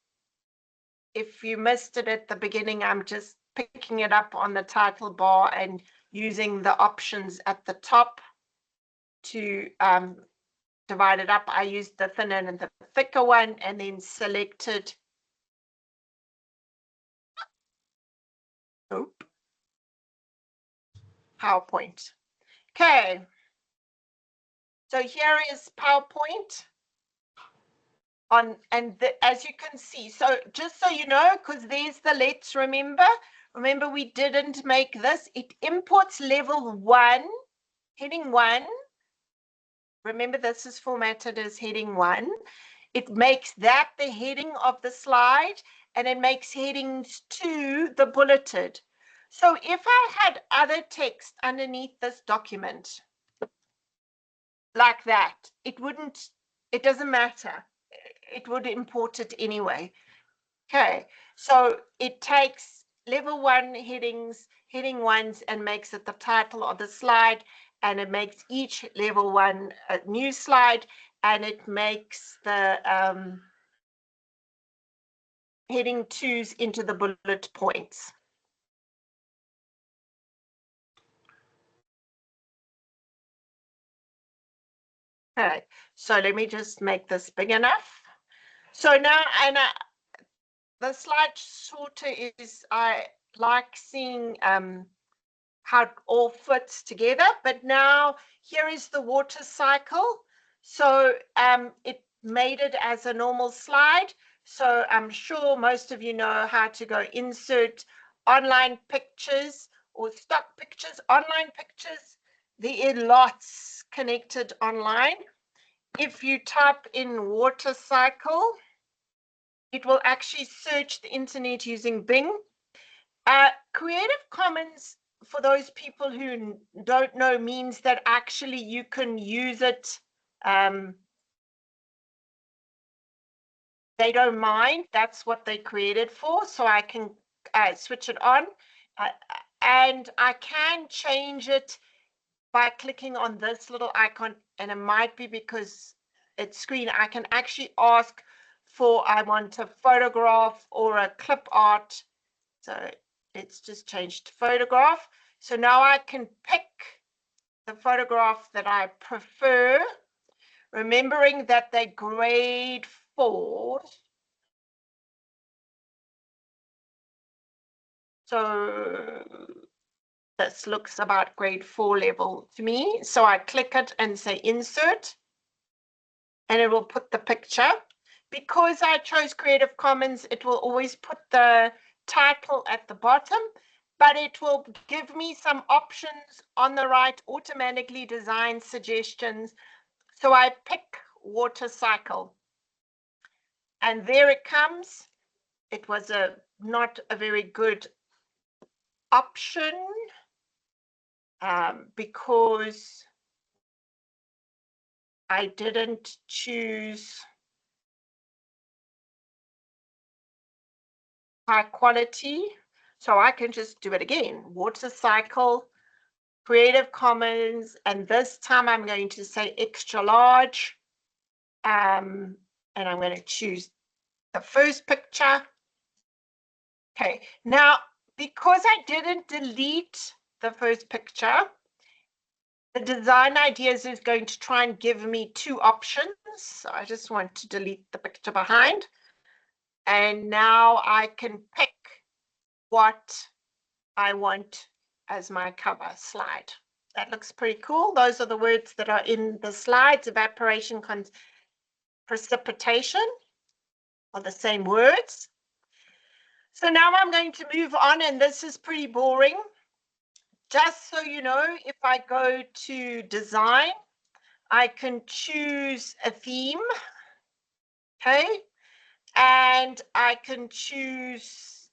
If you missed it at the beginning, I'm just picking it up on the title bar and using the options at the top to divide it up. I used the thinner and the thicker one, and then selected PowerPoint. Okay, so here is PowerPoint on, and as you can see, so just so you know, because there's the let's remember we didn't make this. It imports level 1, heading 1. Remember, this is formatted as heading 1. It makes that the heading of the slide, and it makes headings 2 the bulleted. So if I had other text underneath this document like that, it doesn't matter. It would import it anyway. Okay, so it takes level 1 headings, heading 1s, and makes it the title of the slide, and it makes each level 1 a new slide, and it makes the heading 2s into the bullet points. Okay, so let me just make this big enough. So now, and the slide sorter is, I like seeing how it all fits together, but now here is the water cycle. So it made it as a normal slide. So I'm sure most of you know how to go insert online pictures or stock pictures, online pictures. There are lots connected online. If you type in water cycle, it will actually search the internet using Bing. Creative Commons, for those people who don't know, means that actually you can use it. They don't mind. That's what they created for. So I can switch it on. And I can change it by clicking on this little icon. And it might be because it's screen. I can actually ask for, I want a photograph or a clip art. So it's just changed to photograph. So now I can pick the photograph that I prefer, remembering that they're grade 4. So this looks about grade 4 level to me. So I click it and say insert, and it will put the picture. Because I chose Creative Commons, it will always put the title at the bottom, but it will give me some options on the right, automatically design suggestions. So I pick water cycle, and there it comes. It was not a very good option because I didn't choose high quality. So I can just do it again. Water cycle, Creative Commons, and this time I'm going to say extra large. And I'm going to choose the first picture. Okay, now because I didn't delete the first picture, the design ideas is going to try and give me 2 options. So I just want to delete the picture behind. And now I can pick what I want as my cover slide. That looks pretty cool. Those are the words that are in the slides. Evaporation, precipitation are the same words. So now I'm going to move on, and this is pretty boring. Just so you know, if I go to design, I can choose a theme, okay? And I can choose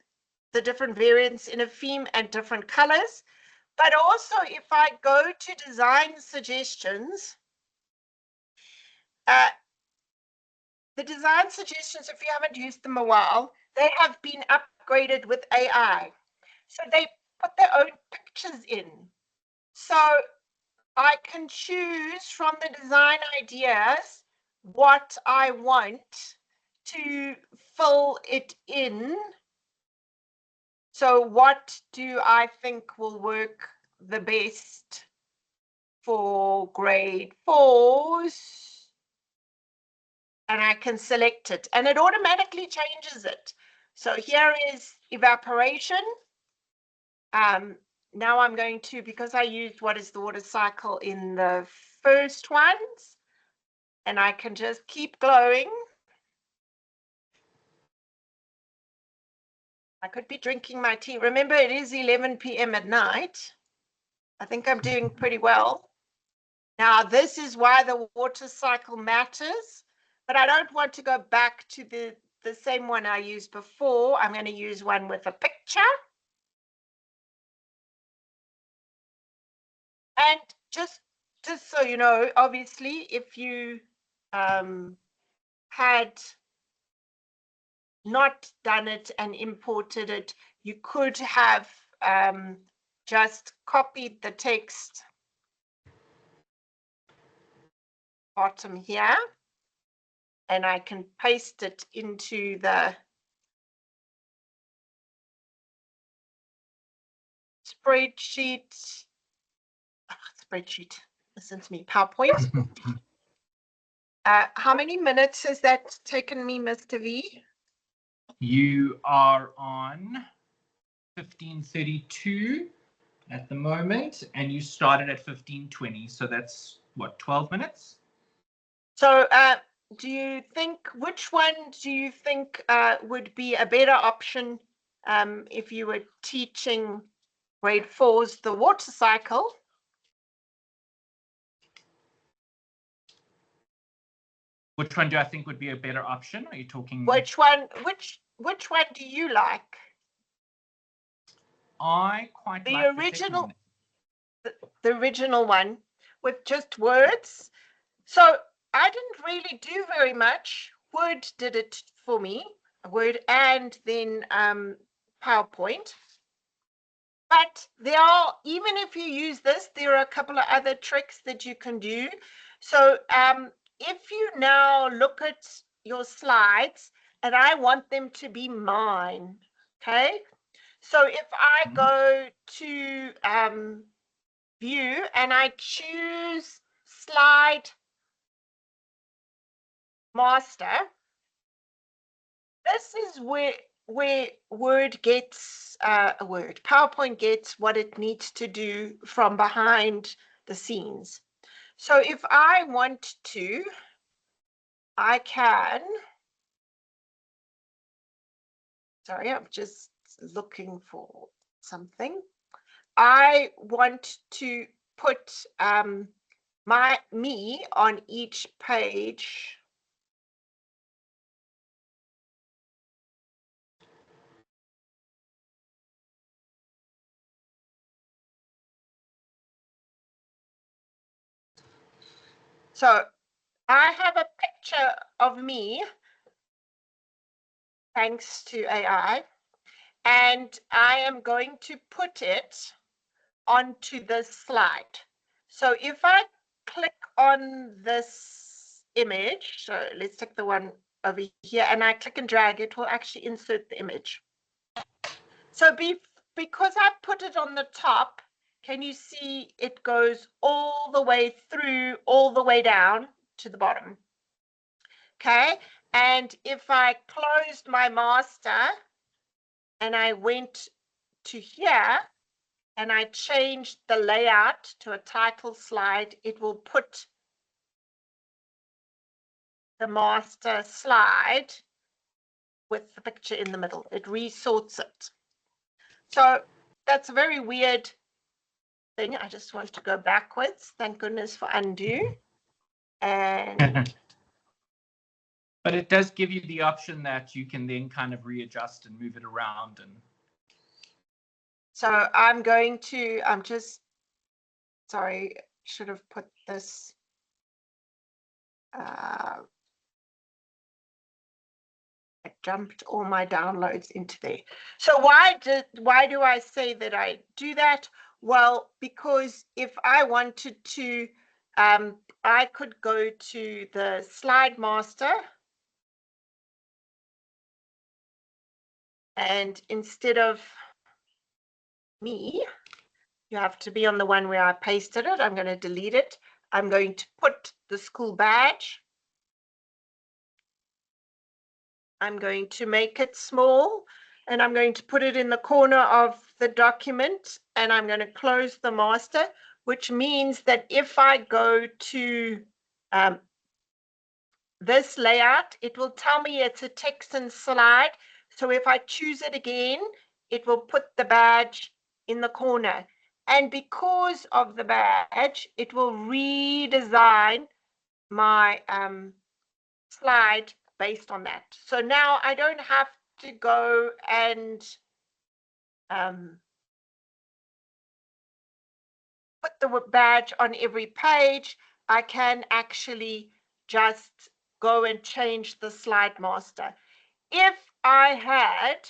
the different variants in a theme and different colors. But also, if I go to design suggestions, the design suggestions, if you haven't used them a while, they have been upgraded with AI. So they put their own pictures in. So I can choose from the design ideas what I want to fill it in. So what do I think will work the best for grade 4s, and I can select it and it automatically changes it. So here is evaporation. Now I'm going to, because I used what is the water cycle in the first ones, and I can just keep glowing. I could be drinking my tea. Remember, it is 11 p.m. at night. I think I'm doing pretty well. Now, this is why the water cycle matters, but I don't want to go back to the same one I used before. I'm going to use one with a picture. And just so you know, obviously, if you had not done it and imported it, you could have just copied the text bottom here, and I can paste it into the spreadsheet. Listen to me, PowerPoint. How many minutes has that taken me, Mr. V? You are on 15:32 at the moment, and you started at 15:20. So that's what, 12 minutes? So do you think, which one do you think would be a better option if you were teaching grade 4s the water cycle? Which one do I think would be a better option? Are you talking? Which one do you like? I quite The like original, the original one with just words. So I didn't really do very much. Word did it for me, Word and then PowerPoint. But there are, even if you use this, there are a couple of other tricks that you can do. So if you now look at your slides, and I want them to be mine, okay? So if I go to view and I choose slide master, this is where Word gets PowerPoint gets what it needs to do from behind the scenes. So if I want to, I can, sorry, I'm just looking for something. I want to put me on each page. So I have a picture of me, thanks to AI, and I am going to put it onto this slide. So if I click on this image, so let's take the one over here, and I click and drag, it will actually insert the image. So because I put it on the top, can you see it goes all the way through, all the way down to the bottom? Okay, and if I closed my master and I went to here and I changed the layout to a title slide, it will put the master slide with the picture in the middle. It resorts it. So that's a very weird thing. I just want to go backwards. Thank goodness for undo. And but it does give you the option that you can then kind of readjust and move it around. And so I'm just, sorry, should have put this. I jumped all my downloads into there. So why do I say that I do that? Well, because if I wanted to, I could go to the slide master, and instead of me, You have to be on the one where I pasted it. I'm going to delete it. I'm going to put the school badge. I'm going to make it small, and I'm going to put it in the corner of the document, and I'm going to close the master, which means that if I go to this layout, it will tell me it's a text and slide. So if I choose it again, it will put the badge in the corner. And because of the badge, it will redesign my slide based on that. So now I don't have to go and put the badge on every page. I can actually just go and change the slide master. If I had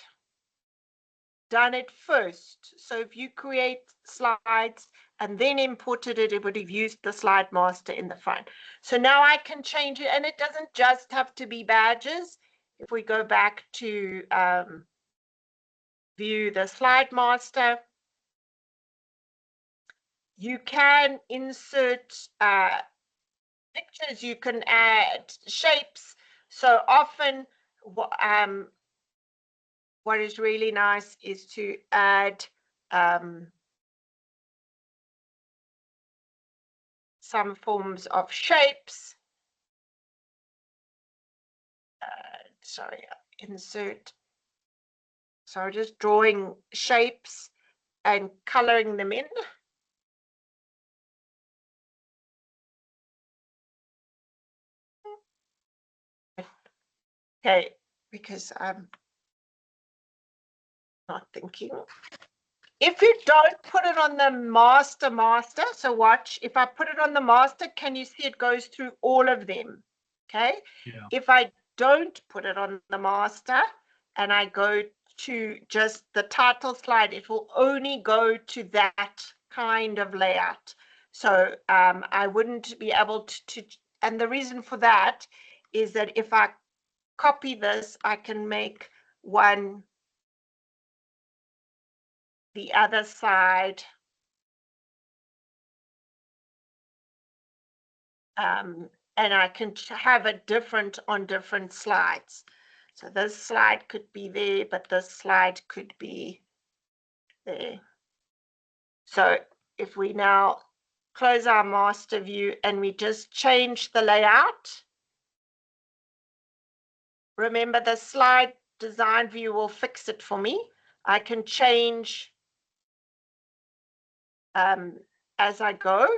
done it first, so if you create slides and then imported it, it would have used the slide master in the front. So now I can change it, and it doesn't just have to be badges. If we go back to view the slide master, you can insert pictures, you can add shapes. So often what is really nice is to add some forms of shapes. Sorry, insert. So just drawing shapes and coloring them in. Okay, because I'm not thinking. If you don't put it on the master, so watch, if I put it on the master, can you see it goes through all of them? Okay. Yeah. If I don't put it on the master and I go to just the title slide, it will only go to that kind of layout. So I wouldn't be able to, and the reason for that is that if I copy this, I can make one the other side and I can have it different on different slides. So this slide could be there, but this slide could be there. So if we now close our master view and we just change the layout, remember the slide design view will fix it for me. I can change as I go.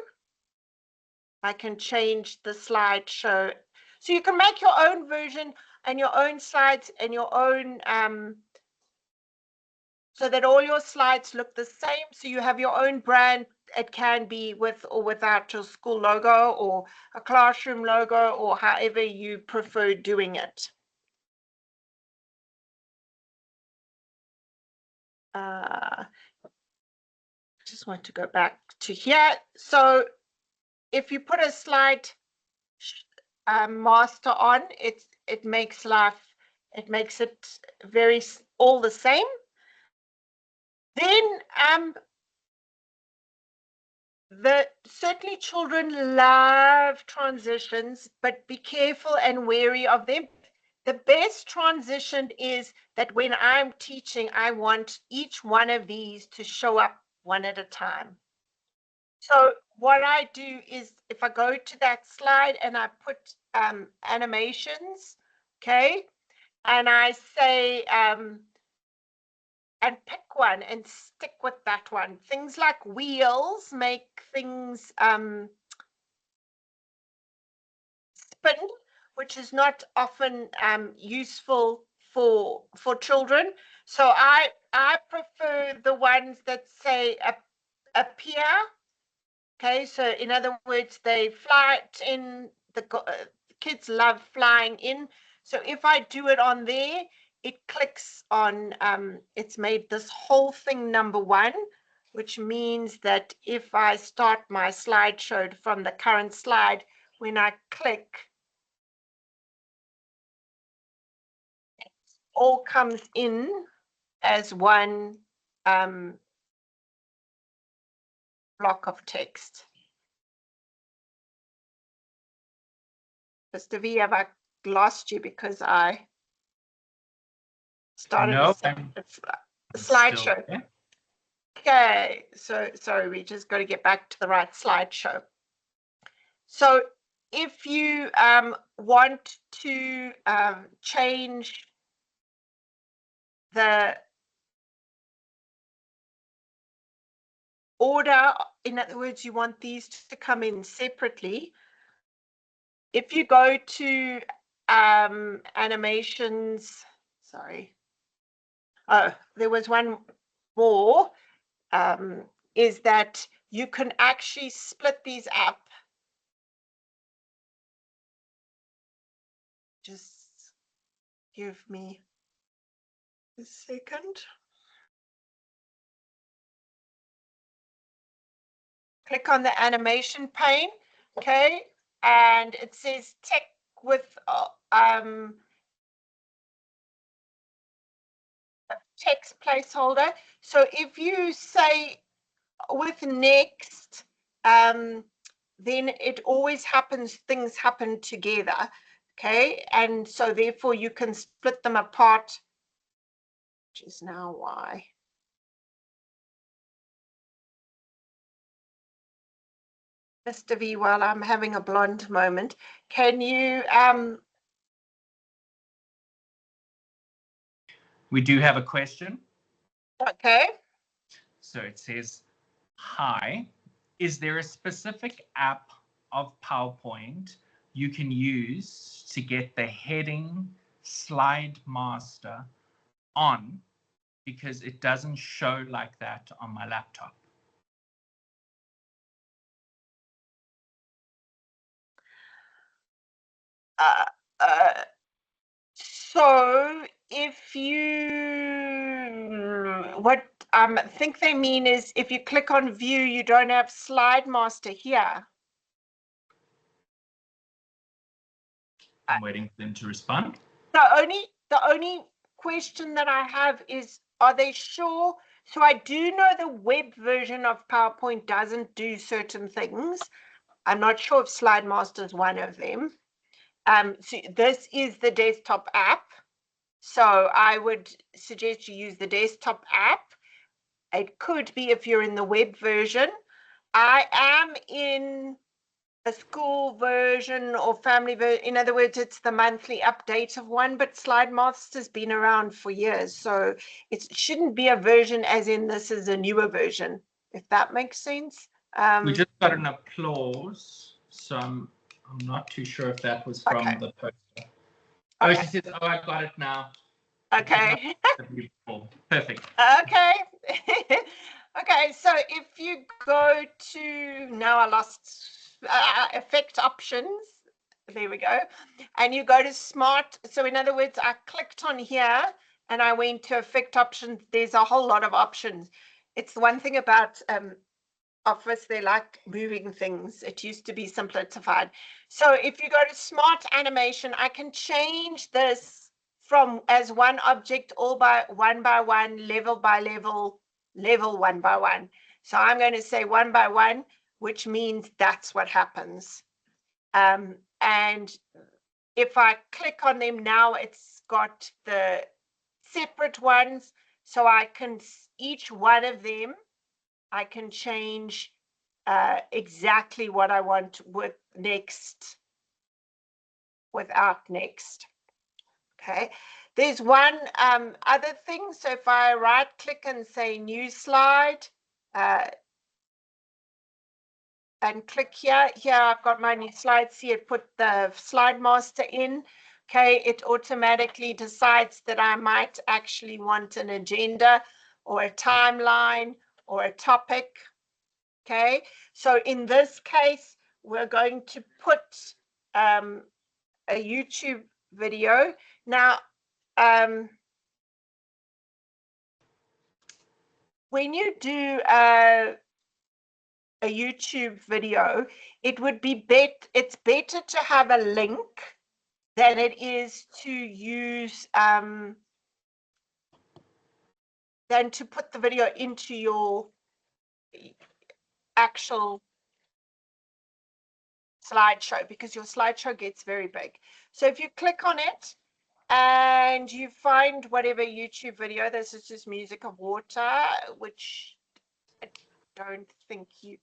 I can change the slideshow. So you can make your own version and your own slides and your own, so that all your slides look the same. So you have your own brand. It can be with or without your school logo or a classroom logo or however you prefer doing it. Just want to go back to here. So if you put a slide master on, it makes it very all the same. Then certainly children love transitions, but be careful and wary of them. The best transition is that when I'm teaching, I want each one of these to show up one at a time. So what I do is if I go to that slide and I put animations, okay, and I say, and pick one and stick with that one. Things like wheels make things spin, which is not often useful for children. So I prefer the ones that say appear. Okay, so in other words, they fly in. The kids love flying in. So if I do it on there, it clicks on, it's made this whole thing #1, which means that if I start my slideshow from the current slide, when I click, it all comes in as one block of text. Mr. V, have I lost you because I started No, a slideshow? Okay, so sorry, we just got to get back to the right slideshow. So if you want to change the order, in other words, you want these to come in separately, if you go to animations, sorry, oh, there was one more, is that you can actually split these up. Just give me a second. Click on the animation pane, okay, and it says tick with text placeholder. So if you say with next, then it always happens, things happen together, okay, and so therefore you can split them apart, which is now why. Mr. V, while I'm having a blonde moment, can you We do have a question. okay. So it says, hi, is there a specific app of PowerPoint you can use to get the heading slide master on, because it doesn't show like that on my laptop? So if you, what I think they mean is if you click on view, you don't have slide master here. I'm waiting for them to respond. The only question that I have is, are they sure? So I do know the web version of PowerPoint doesn't do certain things. I'm not sure if slide master is one of them. So this is the desktop app. So I would suggest you use the desktop app. It could be if you're in the web version. I am in a school version or family version. In other words, it's the monthly update of one, but Slide Master's been around for years. So it shouldn't be a version as in this is a newer version, if that makes sense. We just got an applause, so I'm not too sure if that was from the poster. Oh, she says, oh, I got it now. Okay. Perfect. Okay. Okay, so if you go to, now I lost effect options, there we go, and you go to smart, so in other words, I clicked on here and I went to effect options. There's a whole lot of options. It's the one thing about Office, they like moving things. It used to be simplified. So if you go to smart animation, I can change this from as one object, all by one, level by level, level one by one. So I'm going to say one by one, which means that's what happens. And if I click on them now, it's got the separate ones. So I can, each one of them, I can change exactly what I want with next, without next. Okay, there's one other thing. So if I right click and say new slide and click here, I've got my new slide. See, it put the slide master in. Okay, it automatically decides that I might actually want an agenda or a timeline or a topic. Okay, so in this case, we're going to put a YouTube video. Now, when you do a YouTube video, it would be it's better to have a link than it is to use than to put the video into your actual slideshow, because your slideshow gets very big. So if you click on it and you find whatever YouTube video, this is just music of water, which I don't think you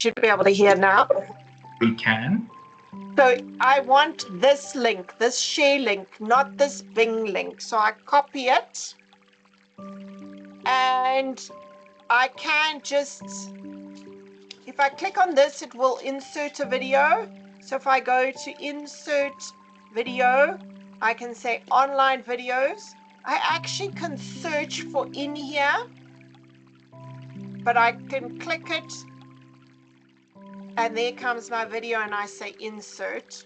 should be able to hear now. We can. So I want this link, this share link, not this Bing link. So I copy it and I can just, if I click on this, it will insert a video. So if I go to insert video, I can say online videos. I actually can search for in here, but I can click it and there comes my video and I say insert,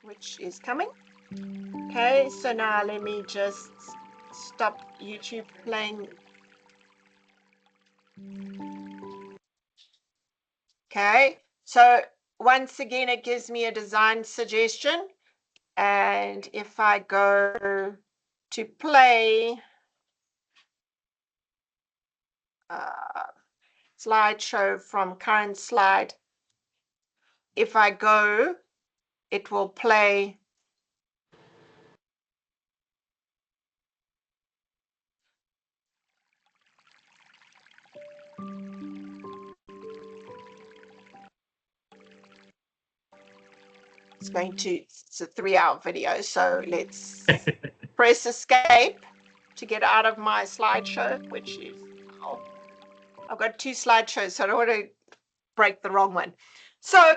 which is coming. Okay, so now let me just stop YouTube playing. Okay, so once again, it gives me a design suggestion. And if I go to play slideshow from current slide, if I go, it will play it's a 3-hour video, so let's press escape to get out of my slideshow, which is, I've got 2 slideshows, so I don't want to break the wrong one. So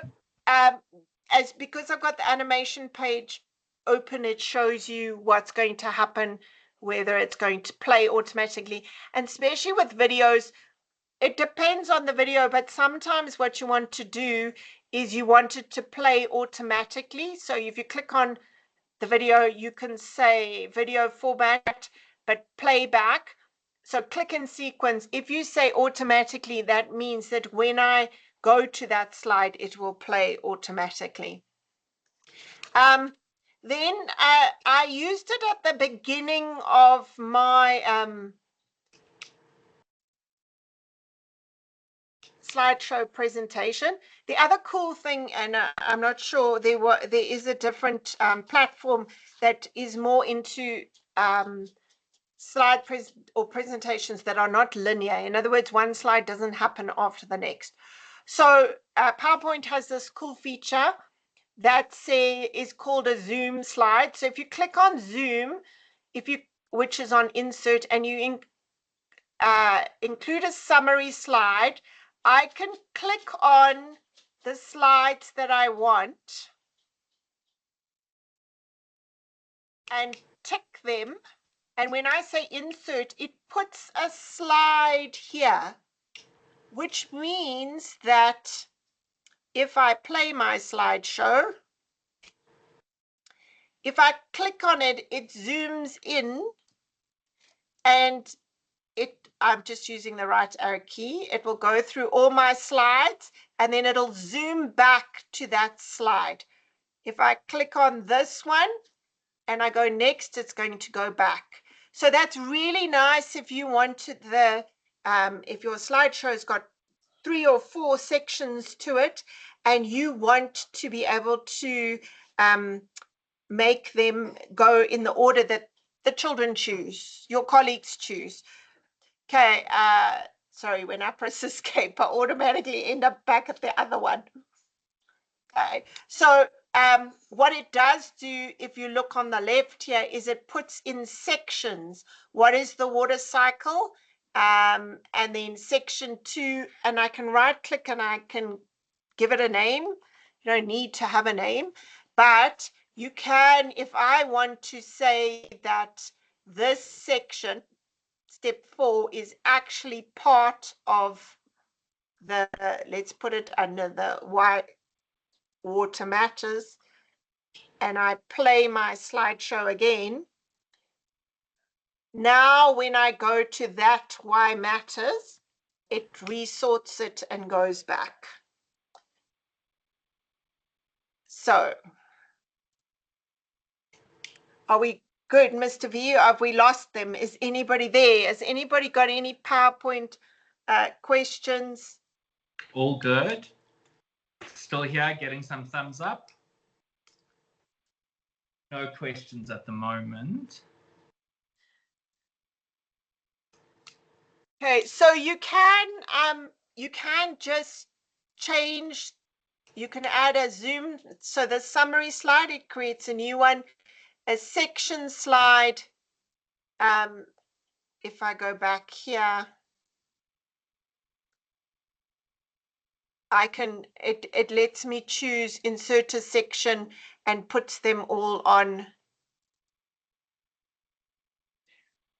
because I've got the animation page open, it shows you what's going to happen, whether it's going to play automatically, and especially with videos, it depends on the video, but sometimes what you want to do is you want it to play automatically. So if you click on the video, you can say video format, but playback. So click in sequence. If you say automatically, that means that when I go to that slide, it will play automatically. Then I used it at the beginning of my slideshow presentation. The other cool thing, and I'm not sure, there is a different platform that is more into presentations that are not linear. In other words, one slide doesn't happen after the next. So PowerPoint has this cool feature that is called a zoom slide. So if you click on zoom, which is on insert, and you include a summary slide, I can click on the slides that I want and tick them. And when I say insert, it puts a slide here, which means that if I play my slideshow, if I click on it, it zooms in, and I'm just using the right arrow key. It will go through all my slides, and then it'll zoom back to that slide. If I click on this one and I go next, it's going to go back. So that's really nice if you wanted if your slideshow's got 3 or 4 sections to it, and you want to be able to make them go in the order that the children choose, your colleagues choose. Okay, sorry, when I press escape, I automatically end up back at the other one. Okay, so what it does do, if you look on the left here, is it puts in sections. What is the water cycle? And then section 2, and I can right click and I can give it a name. You don't need to have a name, but you can, if I want to say that this section, step 4, is actually part of the, let's put it under the water matters, and I play my slideshow again. Now when I go to that why matters, it resorts it and goes back. So are we Good, Mr. V. Have we lost them? Is anybody there? Has anybody got any PowerPoint questions? All good. Still here, getting some thumbs up. No questions at the moment. Okay, so you can just change. You can add a zoom. So the summary slide, it creates a new one. A section slide. If I go back here, I can, it lets me choose insert a section and puts them all on,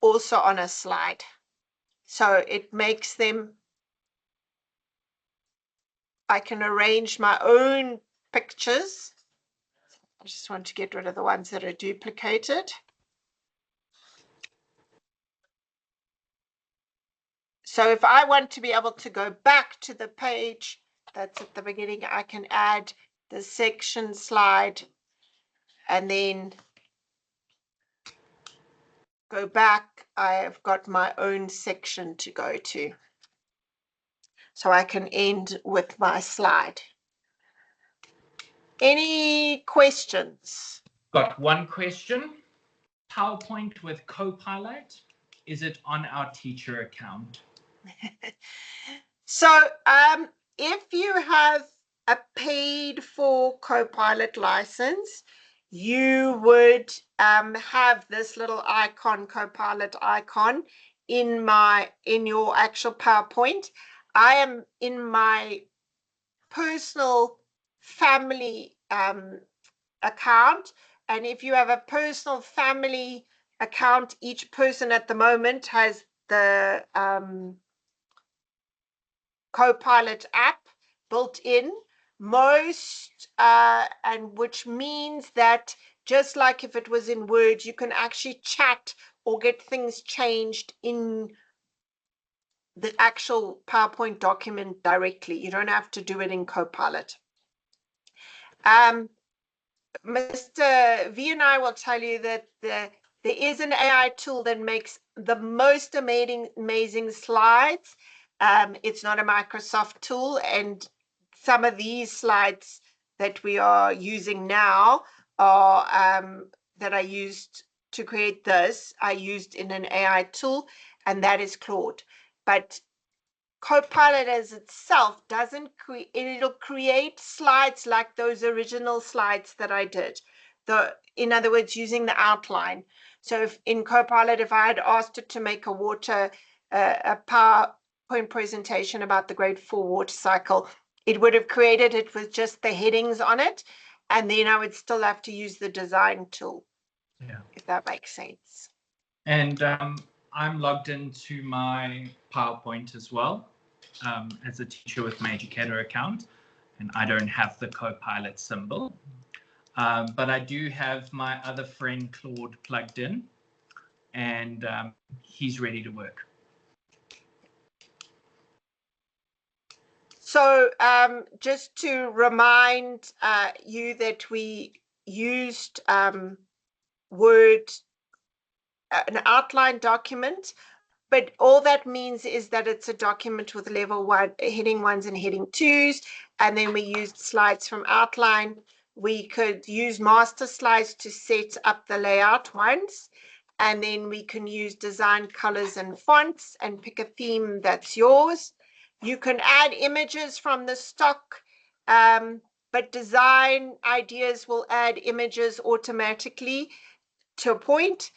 also on a slide. So it makes them, I can arrange my own pictures. I just want to get rid of the ones that are duplicated. So if I want to be able to go back to the page that's at the beginning, I can add the section slide and then go back. I have got my own section to go to. So I can end with my slide. Any questions? Got one question. PowerPoint with Copilot, is it on our teacher account? So if you have a paid for Copilot license, you would have this little icon, Copilot icon, in your actual PowerPoint. I am in my personal family account, and if you have a personal family account, each person at the moment has the Copilot app built in, and which means that just like if it was in Word, you can actually chat or get things changed in the actual PowerPoint document directly. You don't have to do it in Copilot. Mr. V and I will tell you that there is an AI tool that makes the most amazing slides. It's not a Microsoft tool, and some of these slides that we are using now are that I used to create this, I used in an AI tool, and that is Claude. But Copilot as itself doesn't create, it'll create slides like those original slides that I did. In other words, using the outline. So if in Copilot, if I had asked it to make a PowerPoint presentation about the grade 4 water cycle, it would have created it with just the headings on it. And then I would still have to use the design tool. Yeah. If that makes sense. And I'm logged into my PowerPoint as well. As a teacher with my educator account, and I don't have the Copilot symbol, but I do have my other friend Claude plugged in, and he's ready to work. So just to remind you that we used Word, an outline document, but all that means is that it's a document with level 1, heading 1s and heading 2s, and then we used slides from outline. We could use master slides to set up the layout ones, and then we can use design colors and fonts and pick a theme that's yours. You can add images from the stock, but design ideas will add images automatically to a point.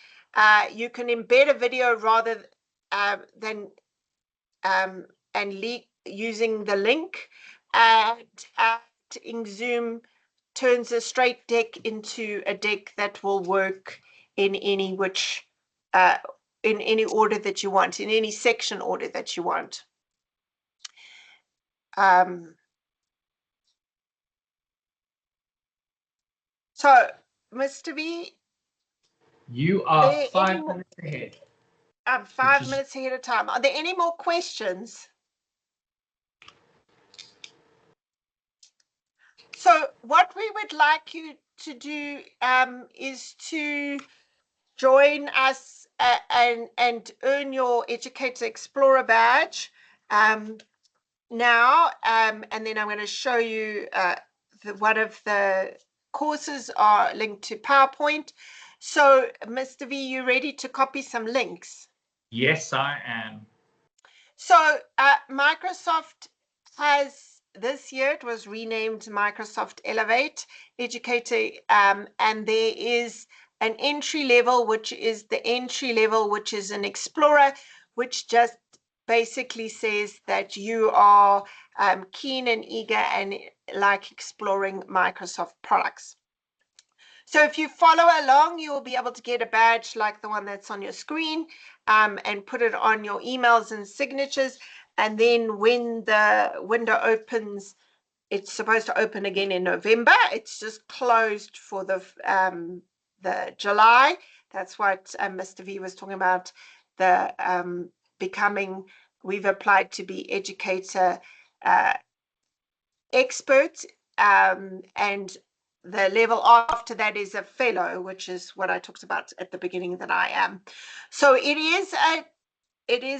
You can embed a video rather than using the link, and in Zoom turns a straight deck into a deck that will work in any in any order that you want, in any section order that you want. So, Mr. V, you are 5 minutes ahead. I'm 5 minutes ahead of time. Are there any more questions? So what we would like you to do is to join us and earn your Educator Explorer badge now. And then I'm going to show you one of the courses are linked to PowerPoint. So, Mr. V, you ready to copy some links? Yes, I am. So Microsoft has, this year it was renamed Microsoft Elevate Educator, and there is an entry level, which is the entry level, which is an Explorer, which just basically says that you are keen and eager and like exploring Microsoft products. So if you follow along, you will be able to get a badge like the one that's on your screen and put it on your emails and signatures. And then when the window opens, it's supposed to open again in November. It's just closed for the July. That's what Mr. V was talking about, the we've applied to be educator expert, and the level after that is a fellow, which is what I talked about at the beginning that I am. So it is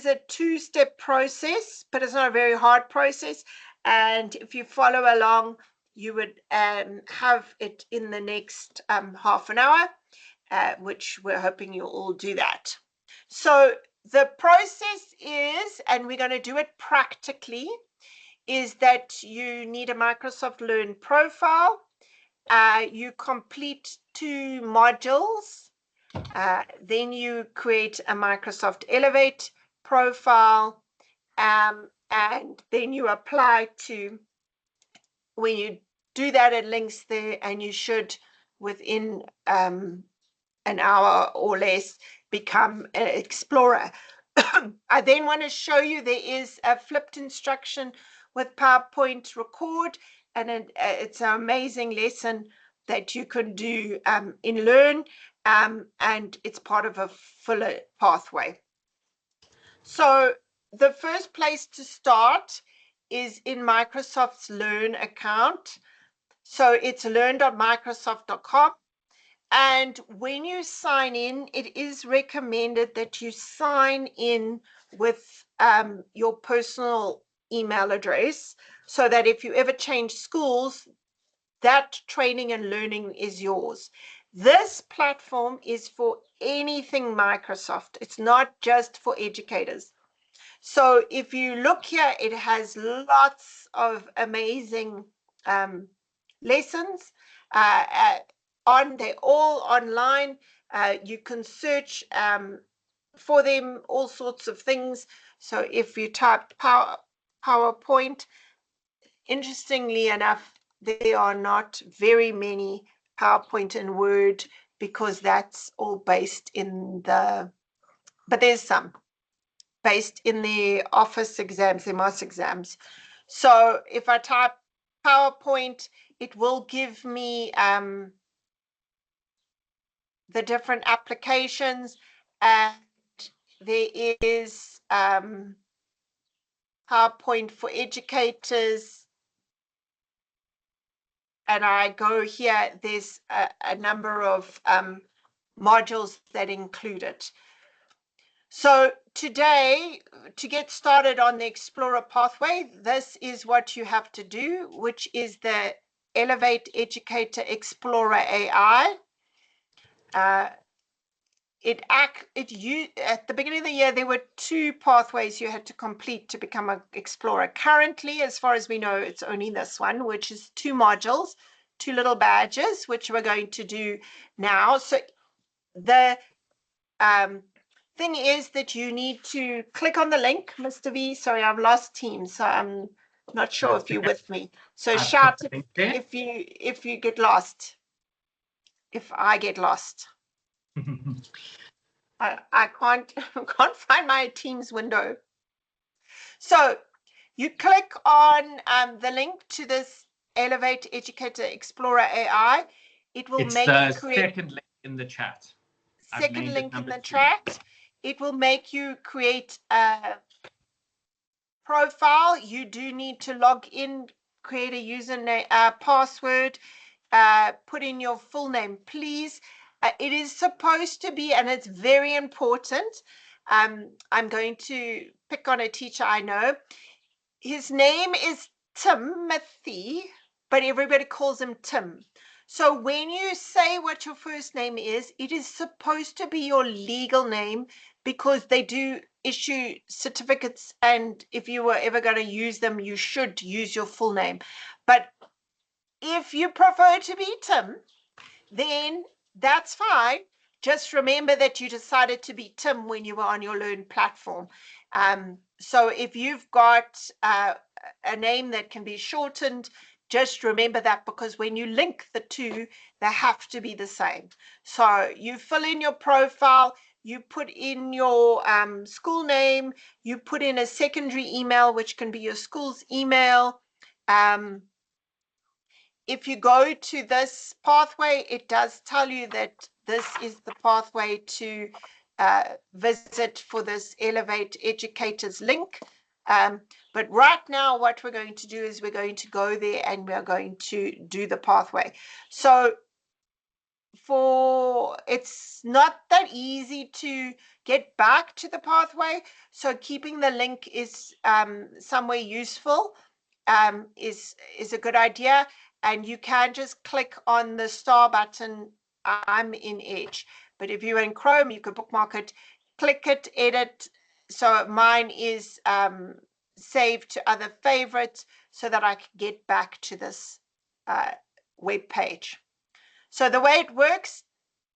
a two-step process, but it's not a very hard process. And if you follow along, you would have it in the next half an hour, which we're hoping you'll all do that. So the process is, and we're going to do it practically, is that you need a Microsoft Learn profile. You complete 2 modules. Then you create a Microsoft Elevate profile. And then you apply to, when you do that, it links there, and you should, within an hour or less, become an Explorer. I then want to show you there is a flipped instruction with PowerPoint record, and it's an amazing lesson that you can do in Learn, and it's part of a fuller pathway. So the first place to start is in Microsoft's Learn account. So it's learn.microsoft.com. And when you sign in, it is recommended that you sign in with your personal email address, so that if you ever change schools, that training and learning is yours. This platform is for anything Microsoft. It's not just for educators. So if you look here, it has lots of amazing lessons they're all online. You can search for them, all sorts of things. So if you type PowerPoint, interestingly enough, there are not very many PowerPoint and Word, because that's all based in but there's some based in the office exams, the MOS exams. So if I type PowerPoint, it will give me the different applications, and there is PowerPoint for educators. And I go here, there's a number of modules that include it. So today, to get started on the Explorer pathway, this is what you have to do, which is the Elevate Educator Explorer AI. At the beginning of the year, there were 2 pathways you had to complete to become an Explorer. Currently, as far as we know, it's only this one, which is 2 modules, 2 little badges, which we're going to do now. So the thing is that you need to click on the link, Mr. V. Sorry, I've lost Teams, so I'm not sure if you're with me. So shout if you get lost, if I get lost. I can't find my Teams window. So you click on the link to this Elevate Educator Explorer AI. It will make you create second link in the chat. Second link in the chat. It will make you create a profile. You do need to log in, create a username, password, put in your full name, please. It is supposed to be, and it's very important. I'm going to pick on a teacher I know. His name is Timothy, but everybody calls him Tim. So when you say what your first name is, it is supposed to be your legal name, because they do issue certificates, and if you were ever going to use them, you should use your full name. But if you prefer to be Tim, then that's fine. Just remember that you decided to be Tim when you were on your Learn platform. So if you've got a name that can be shortened, just remember that, because when you link the two, they have to be the same. So you fill in your profile, you put in your school name, you put in a secondary email, which can be your school's email. If you go to this pathway, it does tell you that this is the pathway to visit for this Elevate Educators link. But right now, what we're going to do is we're going to go there and we're going to do the pathway. So it's not that easy to get back to the pathway. So keeping the link is somewhere useful, is a good idea. And you can just click on the star button. I'm in Edge, but if you're in Chrome, you could bookmark it, click it, edit. So mine is saved to other favorites so that I can get back to this web page. So the way it works,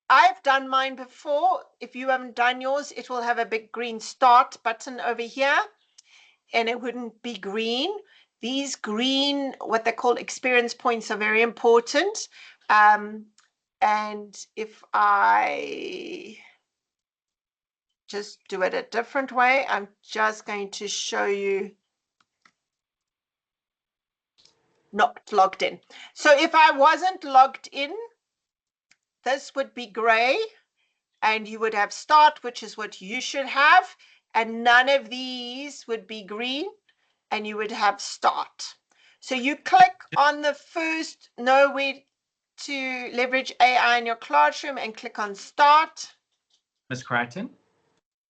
I've done mine before. If you haven't done yours, it will have a big green start button over here, and it wouldn't be green. These green, what they call experience points, are very important. And if I just do it a different way, I'm just going to show you not logged in. So if I wasn't logged in, this would be gray, and you would have start, which is what you should have, and none of these would be green, and you would have start. So you click on the first know where to leverage AI in your classroom and click on start. Ms. Crichton,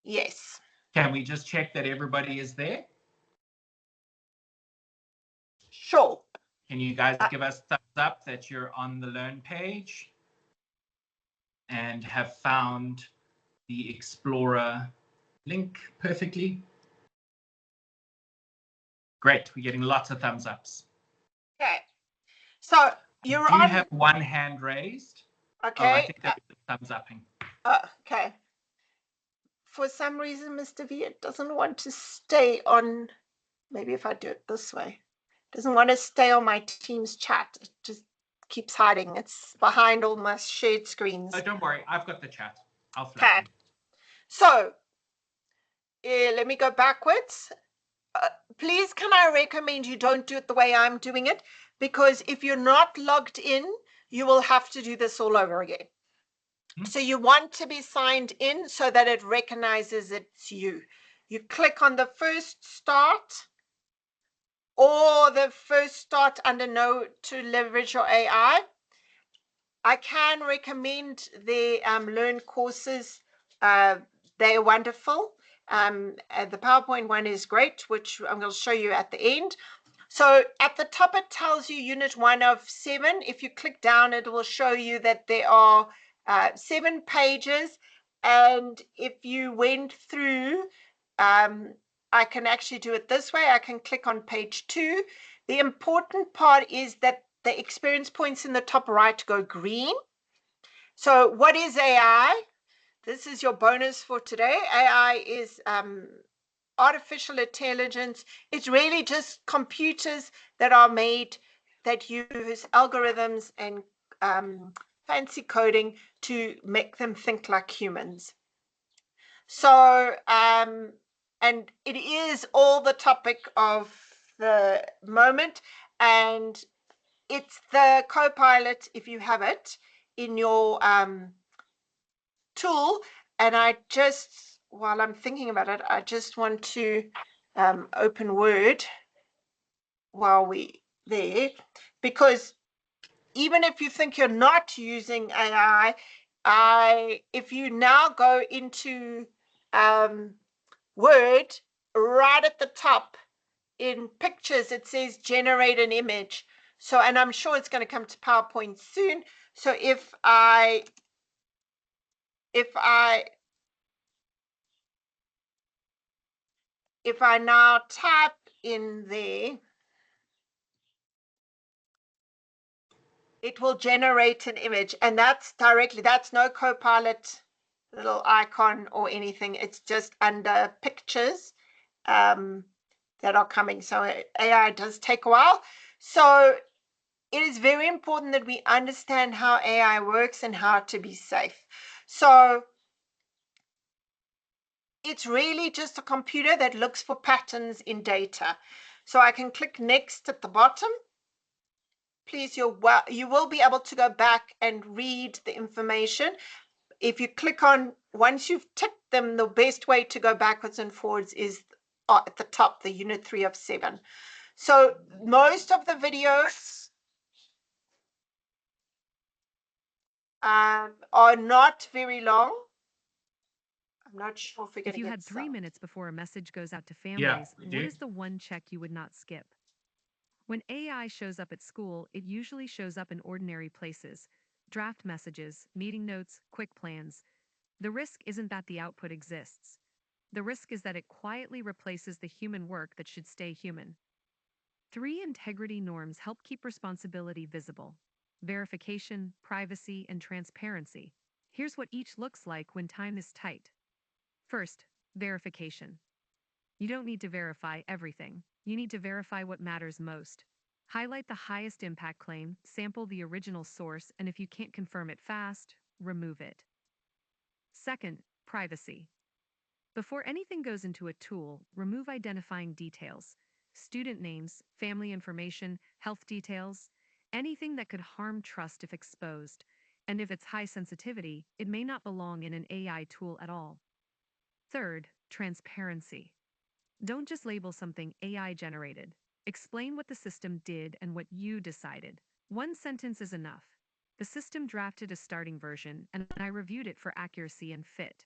Yes. can we just check that everybody is there? Sure. Can you guys give us thumbs up that you're on the Learn page and have found the Explorer link perfectly? Great, we're getting lots of thumbs ups. Okay. So you're Do you on. have one hand raised? Okay. Oh, I think that's thumbs upping. Okay. For some reason, Mr. V, it doesn't want to stay on. Maybe if I do it this way, it doesn't want to stay on my Teams chat. It just keeps hiding. It's behind all my shared screens. Oh, don't worry, I've got the chat. I'll flag Okay. you. So let me go backwards. Please, can I recommend you don't do it the way I'm doing it? Because if you're not logged in, you will have to do this all over again. So you want to be signed in so that it recognizes it's you. You click on the first start, or the first start under know to leverage your AI. I can recommend the Learn courses. They're wonderful. The PowerPoint one is great, which I'm going to show you at the end. So at the top, it tells you Unit 1 of 7. If you click down, it will show you that there are 7 pages. And if you went through, I can actually do it this way. I can click on page 2. The important part is that the experience points in the top right go green. So what is AI? This is your bonus for today. AI is artificial intelligence. It's really just computers that are made that use algorithms and fancy coding to make them think like humans. So, and it is all the topic of the moment, and it's the Copilot, if you have it in your tool. And I just, while I'm thinking about it, I just want to open Word while we're there, because even if you think you're not using AI, if you now go into Word, right at the top in pictures, it says generate an image. So, and I'm sure it's going to come to PowerPoint soon. So if I now type in there, it will generate an image, and that's no Copilot little icon or anything. It's just under pictures that are coming. So AI does take a while. So it is very important that we understand how AI works and how to be safe. So it's really just a computer that looks for patterns in data. So I can click next at the bottom. Please, you will be able to go back and read the information. If you click on, once you've ticked them, the best way to go backwards and forwards is at the top, the unit 3 of 7. So most of the videos are not very long. I'm not sure if we're going to If you had 3 minutes before a message goes out to families, what is the one check you would not skip? When AI shows up at school, it usually shows up in ordinary places. Draft messages, meeting notes, quick plans. The risk isn't that the output exists. The risk is that it quietly replaces the human work that should stay human. 3 integrity norms help keep responsibility visible: verification, privacy, and transparency. Here's what each looks like when time is tight. First, verification. You don't need to verify everything. You need to verify what matters most. Highlight the highest impact claim, sample the original source, and if you can't confirm it fast, remove it. Second, privacy. Before anything goes into a tool, remove identifying details: student names, family information, health details, anything that could harm trust if exposed. And if it's high sensitivity, it may not belong in an AI tool at all. Third, transparency. Don't just label something AI generated. Explain what the system did and what you decided. One sentence is enough. The system drafted a starting version, and I reviewed it for accuracy and fit.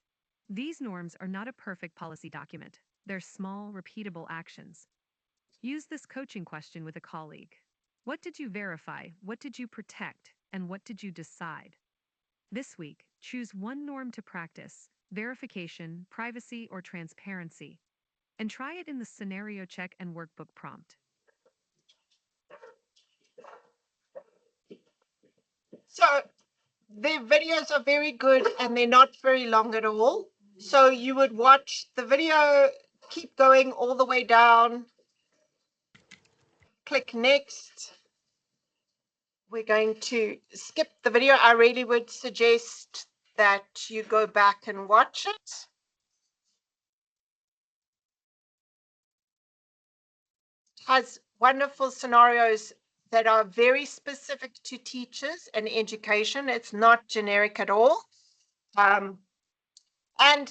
These norms are not a perfect policy document. They're small, repeatable actions. Use this coaching question with a colleague. What did you verify? What did you protect? And what did you decide? This week, choose one norm to practice: verification, privacy, or transparency. And try it in the scenario check and workbook prompt. So the videos are very good and they're not very long at all. So you would watch the video, keep going all the way down, click next. We're going to skip the video. I really would suggest that you go back and watch it. Has wonderful scenarios that are very specific to teachers and education. It's not generic at all. And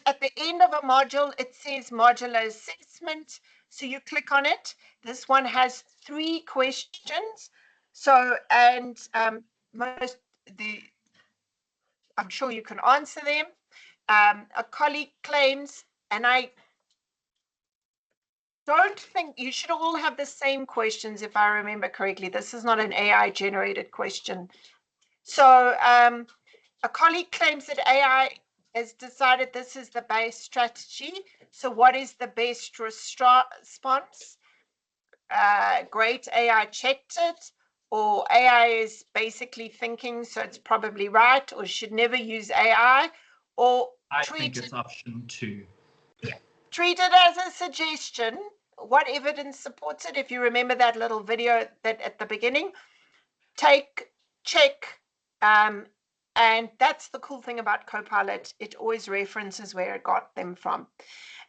at the end of a module, it says modular assessment. So you click on it. This one has 3 questions. So, and I'm sure you can answer them. A colleague claims, and I don't think you should all have the same questions, if I remember correctly. This is not an AI generated question. So a colleague claims that AI has decided this is the base strategy. So what is the best response? Great, AI checked it, or AI is basically thinking, so it's probably right, or should never use AI, or I think it's option 2. Yeah. Treat it as a suggestion. What evidence supports it? If you remember that little video that at the beginning, check, and that's the cool thing about Copilot. It always references where it got them from.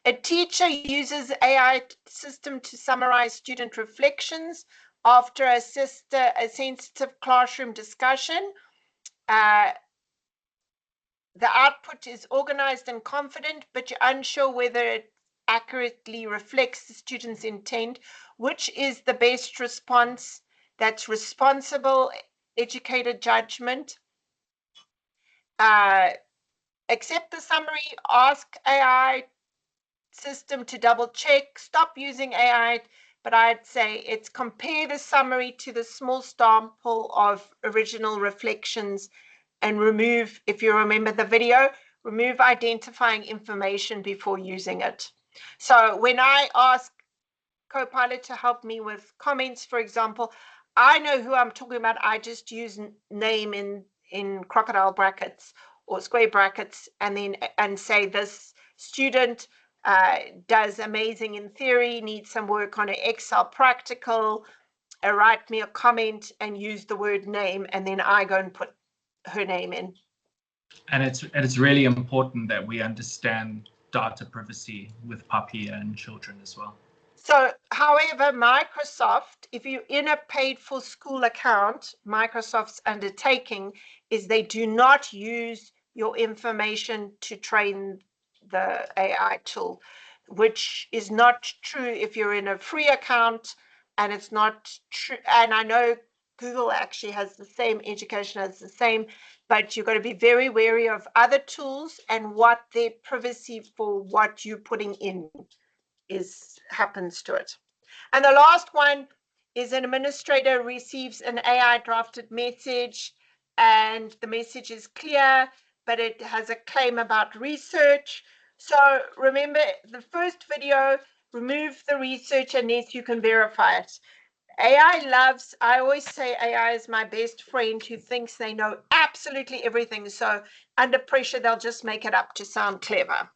A teacher uses AI system to summarize student reflections after a sensitive classroom discussion. The output is organized and confident, but you're unsure whether it accurately reflects the student's intent. Which is the best response? That's responsible, educated judgment. accept the summary, ask AI system to double check, stop using AI, but I'd say it's compare the summary to the small sample of original reflections and remove, if you remember the video, remove identifying information before using it. So when I ask Copilot to help me with comments, for example, I know who I'm talking about. I just use name in crocodile brackets or square brackets, and say this student does amazing in theory, needs some work on an Excel practical, write me a comment and use the word name, and then I go and put her name in. And it's really important that we understand data privacy with PAPI and children as well. So, however, Microsoft, if you're in a paid for school account, Microsoft's undertaking is they do not use your information to train the AI tool, which is not true if you're in a free account, and it's not true. And I know Google actually has the same, education has the same, but you've got to be very wary of other tools and what their privacy for what you're putting in happens to it. And the last one is an administrator receives an AI drafted message, and the message is clear, but it has a claim about research. So remember the first video, remove the research unless you can verify it. I always say AI is my best friend who thinks they know absolutely everything. So under pressure, they'll just make it up to sound clever.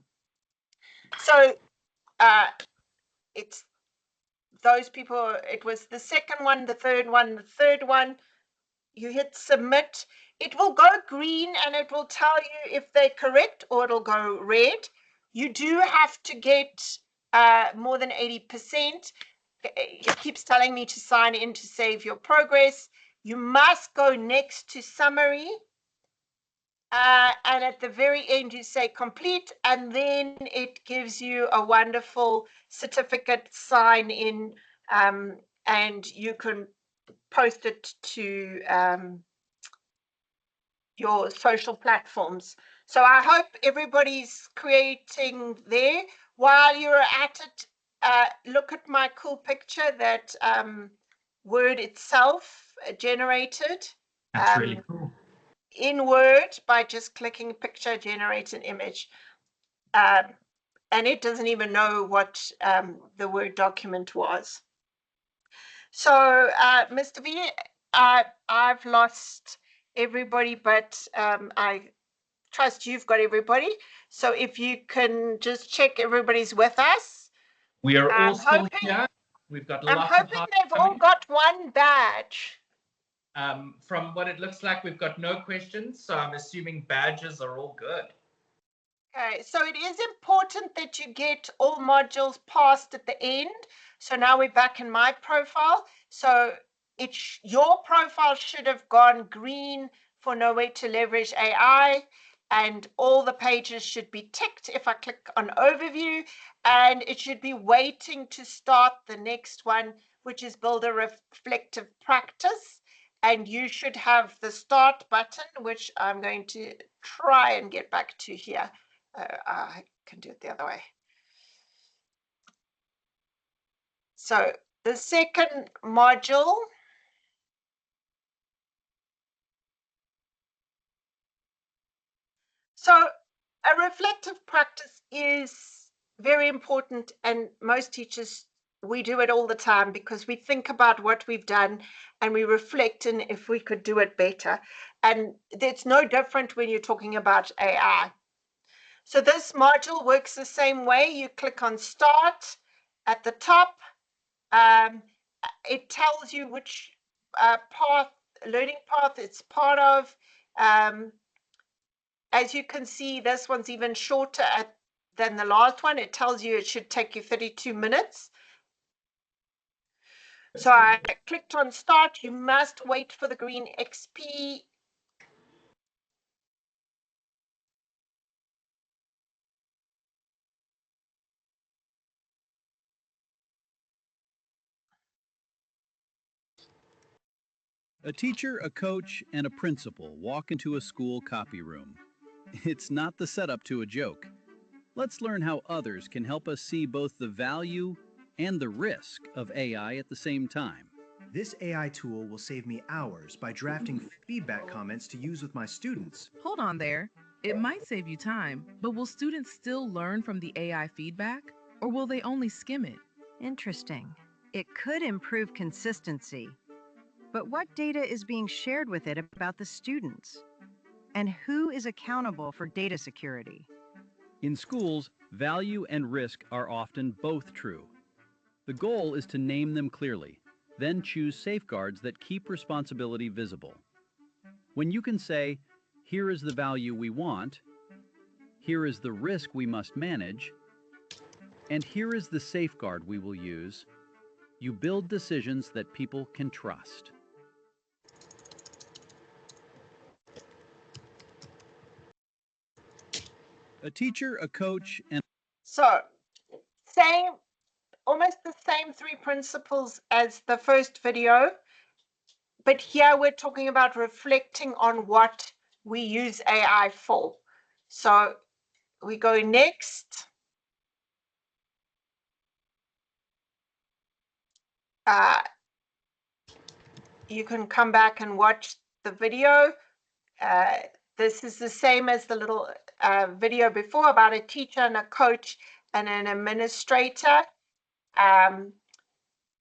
So it's those people, it was the second one, the third one, you hit submit, it will go green and it will tell you if they're correct, or it'll go red. You do have to get more than 80%. It keeps telling me to sign in to save your progress. You must go next to summary. And at the very end, you say complete, and then it gives you a wonderful certificate sign in, and you can post it to your social platforms. So I hope everybody's creating there. While you're at it, look at my cool picture that Word itself generated. That's really cool. In Word by just clicking picture, generate an image. And it doesn't even know what the Word document was. So, Mr. V, I've lost everybody, but I trust you've got everybody. So if you can just check everybody's with us. We are all still here. We've got I'm lots of hoping they've all got one badge. From what it looks like, we've got no questions, so I'm assuming badges are all good. Okay, so it is important that you get all modules passed at the end. So now we're back in my profile. So your profile should have gone green for no way to leverage AI, and all the pages should be ticked if I click on overview, and it should be waiting to start the next one, which is build a reflective practice. And you should have the start button, which I'm going to try and get back to here. I can do it the other way. So the second module. So a reflective practice is very important, and most teachers, we do it all the time because we think about what we've done and we reflect on if we could do it better. And it's no different when you're talking about AI. So this module works the same way. You click on start at the top. It tells you which learning path it's part of. As you can see, this one's even shorter than the last one. It tells you it should take you 32 minutes. So I clicked on start. You must wait for the green XP. A teacher, a coach, and a principal walk into a school copy room. It's not the setup to a joke. Let's learn how others can help us see both the value and the risk of AI at the same time. This AI tool will save me hours by drafting feedback comments to use with my students. Hold on there. It might save you time, but will students still learn from the AI feedback, or will they only skim it? Interesting. It could improve consistency. But what data is being shared with it about the students? And who is accountable for data security? In schools, value and risk are often both true. The goal is to name them clearly, then choose safeguards that keep responsibility visible. When you can say, here is the value we want, here is the risk we must manage, and here is the safeguard we will use, you build decisions that people can trust. A teacher, a coach, and... So, almost the same 3 principles as the first video, but here we're talking about reflecting on what we use AI for. So we go next. You can come back and watch the video. This is the same as the little video before about a teacher and a coach and an administrator.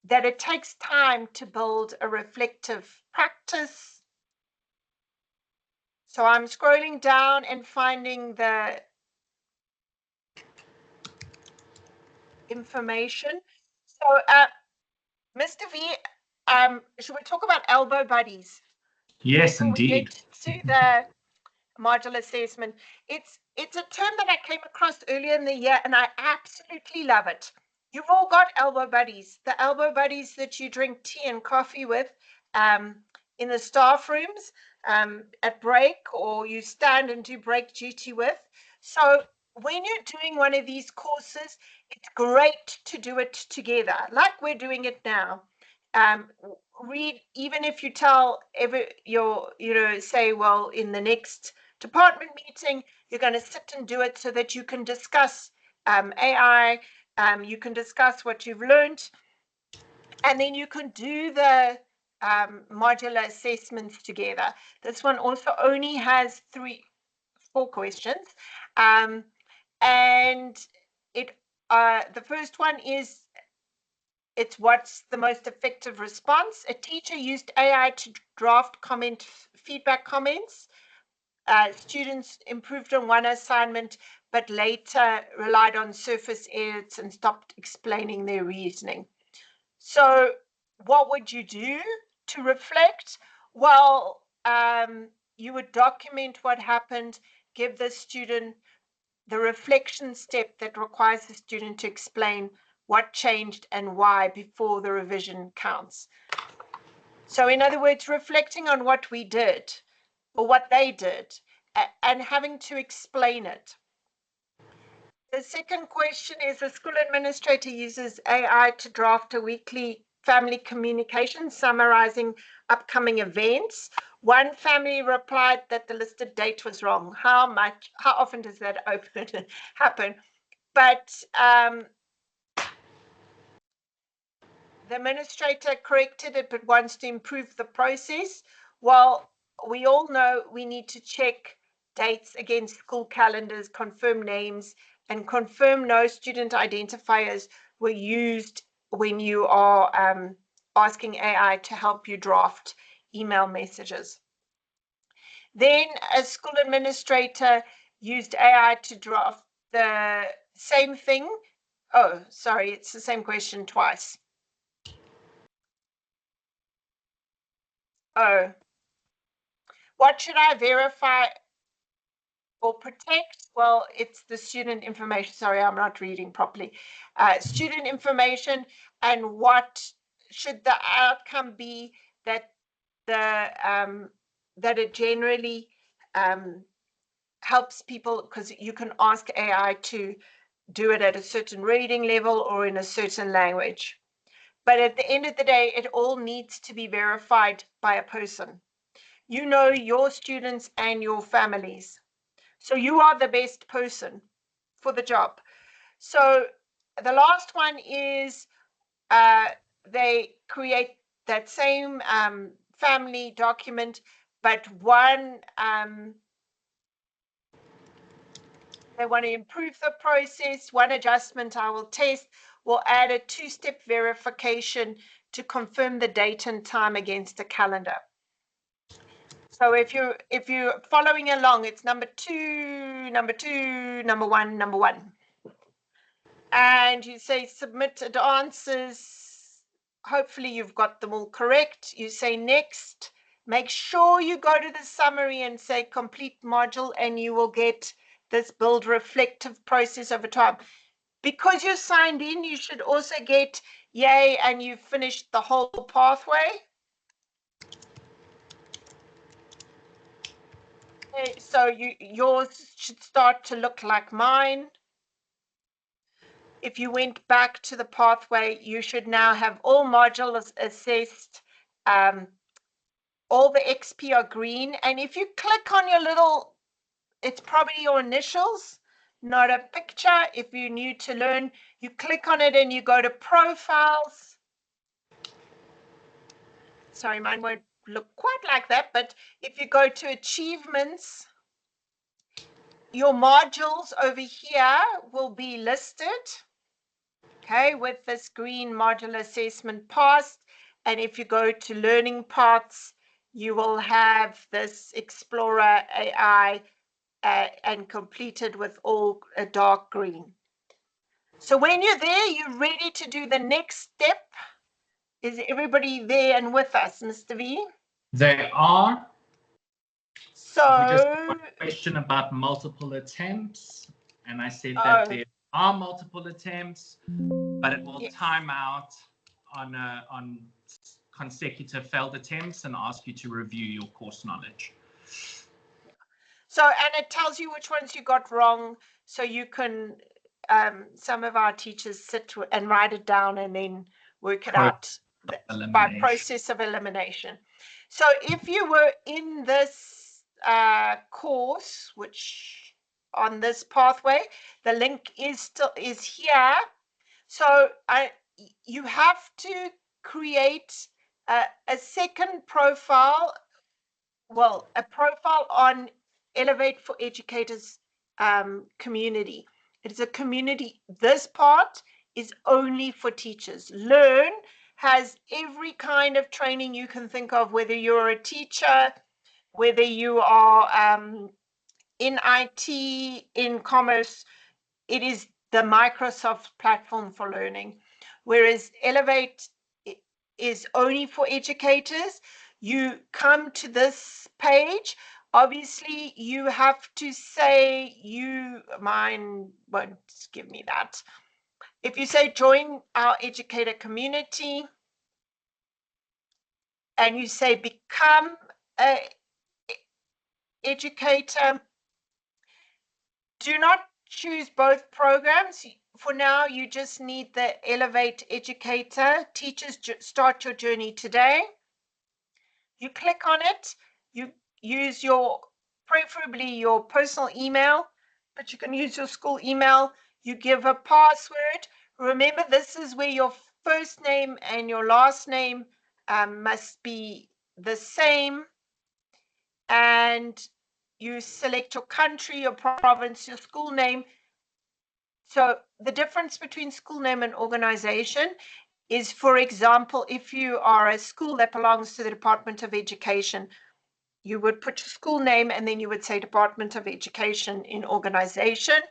That it takes time to build a reflective practice. So I'm scrolling down and finding the information. So, Mr. V, should we talk about elbow buddies? Yes, before indeed. we get to the module assessment. It's a term that I came across earlier in the year, and I absolutely love it. You've all got elbow buddies, the elbow buddies that you drink tea and coffee with in the staff rooms at break, or you stand and do break duty with. So when you're doing one of these courses, it's great to do it together, like we're doing it now. Read, even if you tell say, well, in the next department meeting, you're going to sit and do it so that you can discuss AI, you can discuss what you've learned, and then you can do the modular assessments together. This one also only has 4 questions. And the first one is, it's what's the most effective response. A teacher used AI to draft feedback comments. Students improved on one assignment, but later relied on surface edits and stopped explaining their reasoning. So what would you do to reflect? Well, you would document what happened, give the student the reflection step that requires the student to explain what changed and why before the revision counts. So in other words, reflecting on what we did or what they did and having to explain it. The second question is, the school administrator uses AI to draft a weekly family communication summarizing upcoming events. One family replied that the listed date was wrong. How often does that happen? But the administrator corrected it, but wants to improve the process. Well, we all know we need to check dates against school calendars, confirm names, and confirm no student identifiers were used when you are asking AI to help you draft email messages. Then a school administrator used AI to draft the same thing. Oh, sorry, it's the same question twice. Oh, what should I verify or protect? Well, it's the student information. Sorry, I'm not reading properly. Student information, and what should the outcome be that it generally helps people, because you can ask AI to do it at a certain reading level or in a certain language. But at the end of the day, it all needs to be verified by a person. You know your students and your families. So you are the best person for the job. So the last one is they create that same family document, but one they want to improve the process. One adjustment I will test will add a two-step verification to confirm the date and time against a calendar. So if you're following along, it's number two, number one. And you say submitted answers. Hopefully you've got them all correct. You say next. Make sure you go to the summary and say complete module, and you will get this build reflective process over time. Because you're signed in, you should also get yay and you've finished the whole pathway. Okay, so yours should start to look like mine. If you went back to the pathway, you should now have all modules assessed. All the XP are green. And if you click on your little, it's probably your initials, not a picture. If you're new to learn, you click on it and you go to profiles. Sorry, mine won't look quite like that, but if you go to achievements, your modules over here will be listed, okay, with this green module assessment passed. And if you go to learning paths, you will have this Explorer AI and completed with all a dark green. So when you're there, you're ready to do the next step. Is everybody there and with us, Mr. V? They are. So we just had a question about multiple attempts, and I said that there are multiple attempts, but it will time out on consecutive failed attempts and ask you to review your course knowledge. So, and it tells you which ones you got wrong, so you can, some of our teachers sit and write it down and then work it out by process of elimination. So if you were in this course, which on this pathway, the link is here. So you have to create a second profile, well, a profile on Elevate for Educators community. It is a community. This part is only for teachers. Learn has every kind of training you can think of, whether you're a teacher, whether you are in IT, in commerce. It is the Microsoft platform for learning, whereas Elevate is only for educators. You come to this page. Obviously, you have to say mine won't give me that. If you say join our educator community and you say become an educator, do not choose both programs. For now, you just need the Elevate Educator. Teachers, start your journey today. You click on it. You use preferably your personal email, but you can use your school email. You give a password. Remember, this is where your first name and your last name must be the same. And you select your country, your province, your school name. So the difference between school name and organization is, for example, if you are a school that belongs to the Department of Education, you would put your school name and then you would say Department of Education in organization.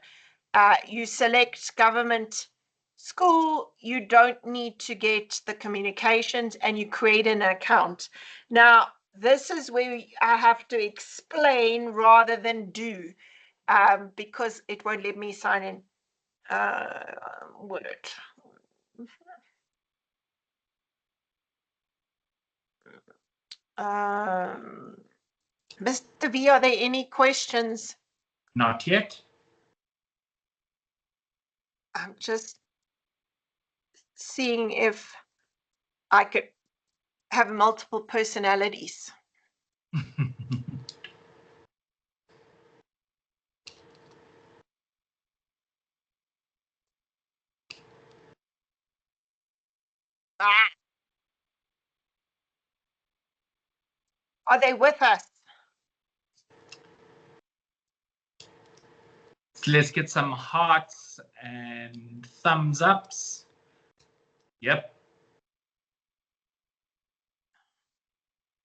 You select government school, you don't need to get the communications, and you create an account. Now, this is where I have to explain rather than do, because it won't let me sign in. Word. Mr. V, are there any questions? Not yet. I'm just seeing if I could have multiple personalities. Ah. Are they with us? So let's get some hearts and thumbs ups. Yep.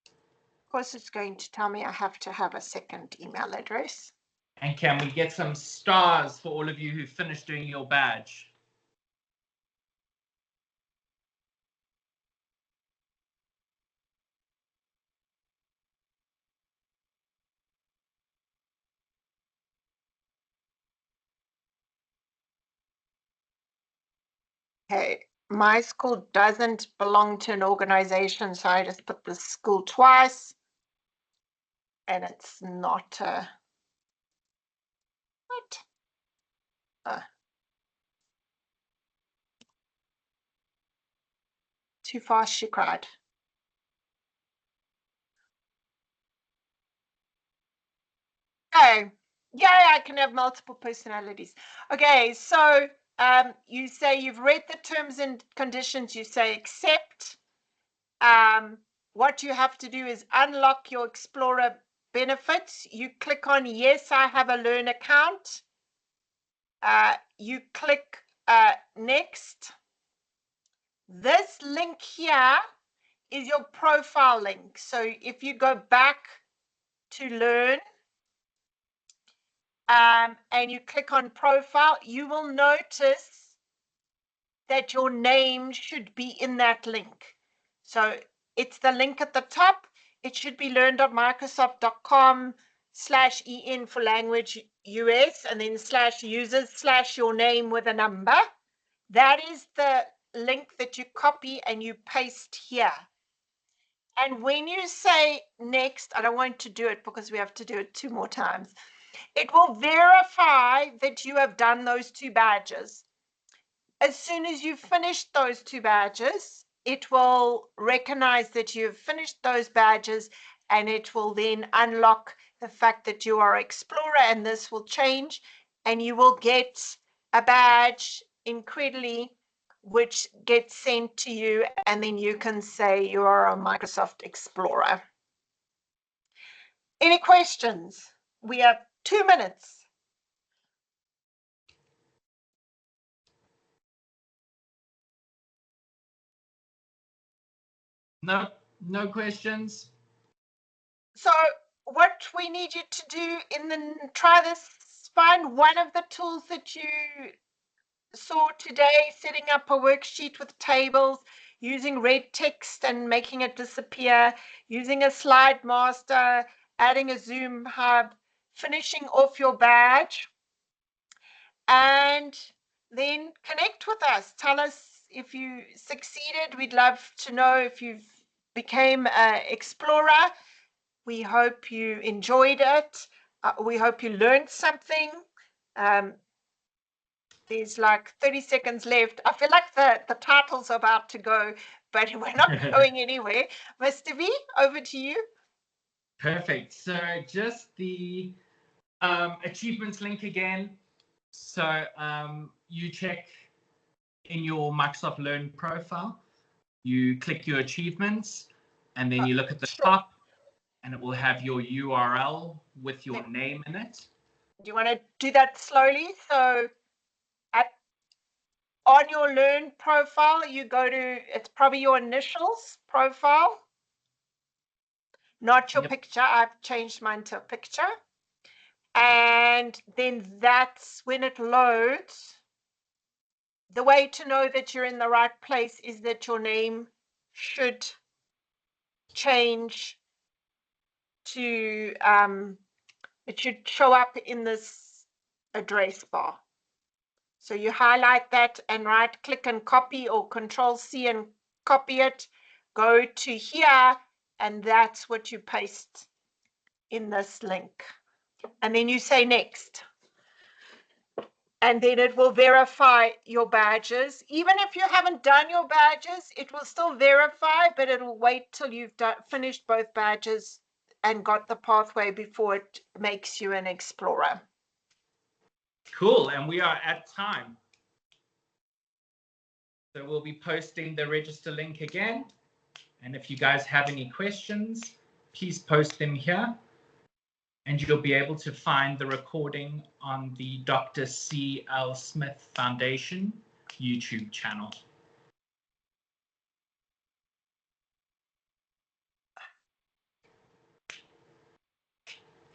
Of course, it's going to tell me I have to have a second email address. And can we get some stars for all of you who finished doing your badge? Okay, my school doesn't belong to an organization, so I just put the school twice, and it's not what? Too fast, she cried. Okay, yeah, I can have multiple personalities. Okay, so you say you've read the terms and conditions, you say accept. What you have to do is unlock your Explorer benefits. You click on yes, I have a Learn account. You click next. This link here is your profile link. So if you go back to Learn and you click on profile, you will notice that your name should be in that link. So it's the link at the top. It should be learn.microsoft.com/en for language US and then /users/your name with a number. That is the link that you copy and you paste here. And when you say next, I don't want to do it because we have to do it 2 more times. It will verify that you have done those 2 badges. As soon as you've finished those 2 badges, it will recognize that you've finished those badges and it will then unlock the fact that you are Explorer, and this will change and you will get a badge in Credly which gets sent to you, and then you can say you are a Microsoft Explorer. Any questions? We have 2 minutes. No questions. So what we need you to do try this, find one of the tools that you saw today, setting up a worksheet with tables, using red text and making it disappear, using a slide master, adding a Zoom hub, finishing off your badge, and then connect with us. Tell us if you succeeded. We'd love to know if you've became an Explorer. We hope you enjoyed it. We hope you learned something. There's like 30 seconds left. I feel like the title's about to go, but we're not going anywhere. Mr. V, over to you. Perfect. So just the achievements link again. So you check in your Microsoft Learn profile, you click your achievements, and then you look at the top, and it will have your URL with your name in it. Do you want to do that slowly? So on your Learn profile, you go to, it's probably your initials profile, not your picture. I've changed mine to a picture. And then that's when it loads. The way to know that you're in the right place is that your name should change to, it should show up in this address bar. So you highlight that and right click and copy, or Control C and copy it, go to here, and that's what you paste in this link. And then you say next. And then it will verify your badges. Even if you haven't done your badges, it will still verify, but it'll wait till you've finished both badges and got the pathway before it makes you an Explorer. Cool, and we are at time. So we'll be posting the register link again. And if you guys have any questions, please post them here. And you'll be able to find the recording on the Dr. C.L. Smith Foundation YouTube channel.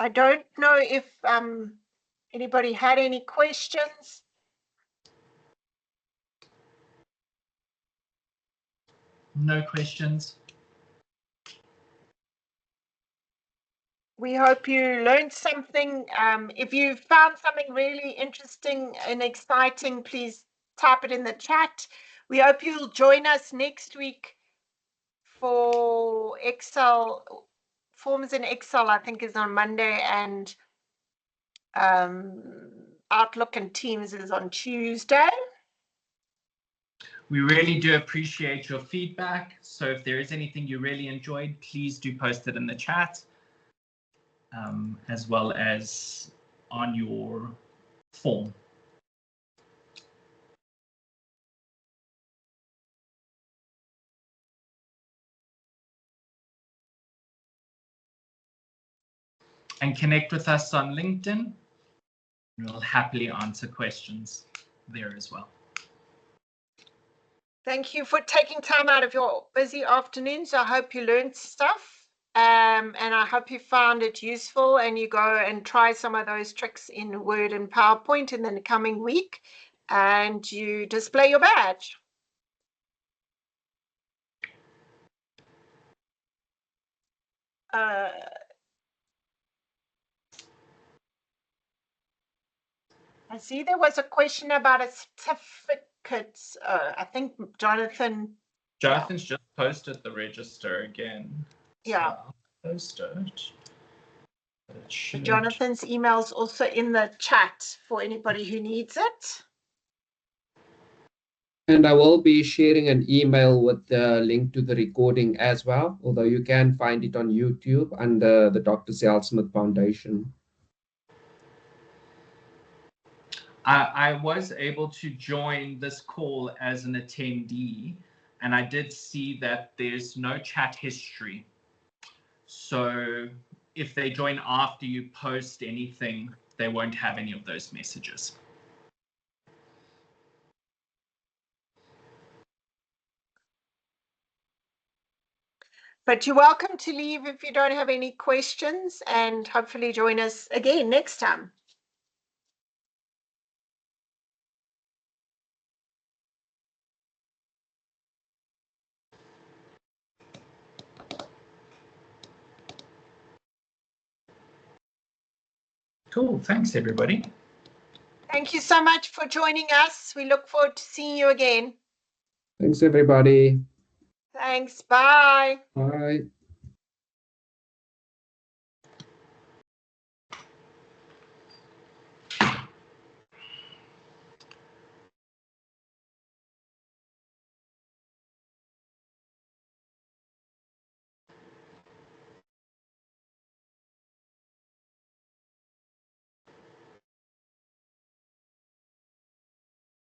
I don't know if anybody had any questions. No questions. We hope you learned something. If you found something really interesting and exciting, please type it in the chat. We hope you'll join us next week for Excel. Forms in Excel, I think, is on Monday, and Outlook and Teams is on Tuesday. We really do appreciate your feedback. So if there is anything you really enjoyed, please do post it in the chat, as well as on your form. And connect with us on LinkedIn. We'll happily answer questions there as well. Thank you for taking time out of your busy afternoons. I hope you learned stuff, and I hope you found it useful, and you go and try some of those tricks in Word and PowerPoint in the coming week, and you display your badge. I see there was a question about a certificate. I think Jonathan's just posted the register again. Yeah. So I'll post it. So Jonathan's email is also in the chat for anybody who needs it. And I will be sharing an email with the link to the recording as well, although you can find it on YouTube under the Dr. C.L. Smith Foundation. I was able to join this call as an attendee, and I did see that there's no chat history. So if they join after you post anything, they won't have any of those messages. But you're welcome to leave if you don't have any questions, and hopefully join us again next time. Cool. Thanks, everybody. Thank you so much for joining us. We look forward to seeing you again. Thanks, everybody. Thanks. Bye. Bye.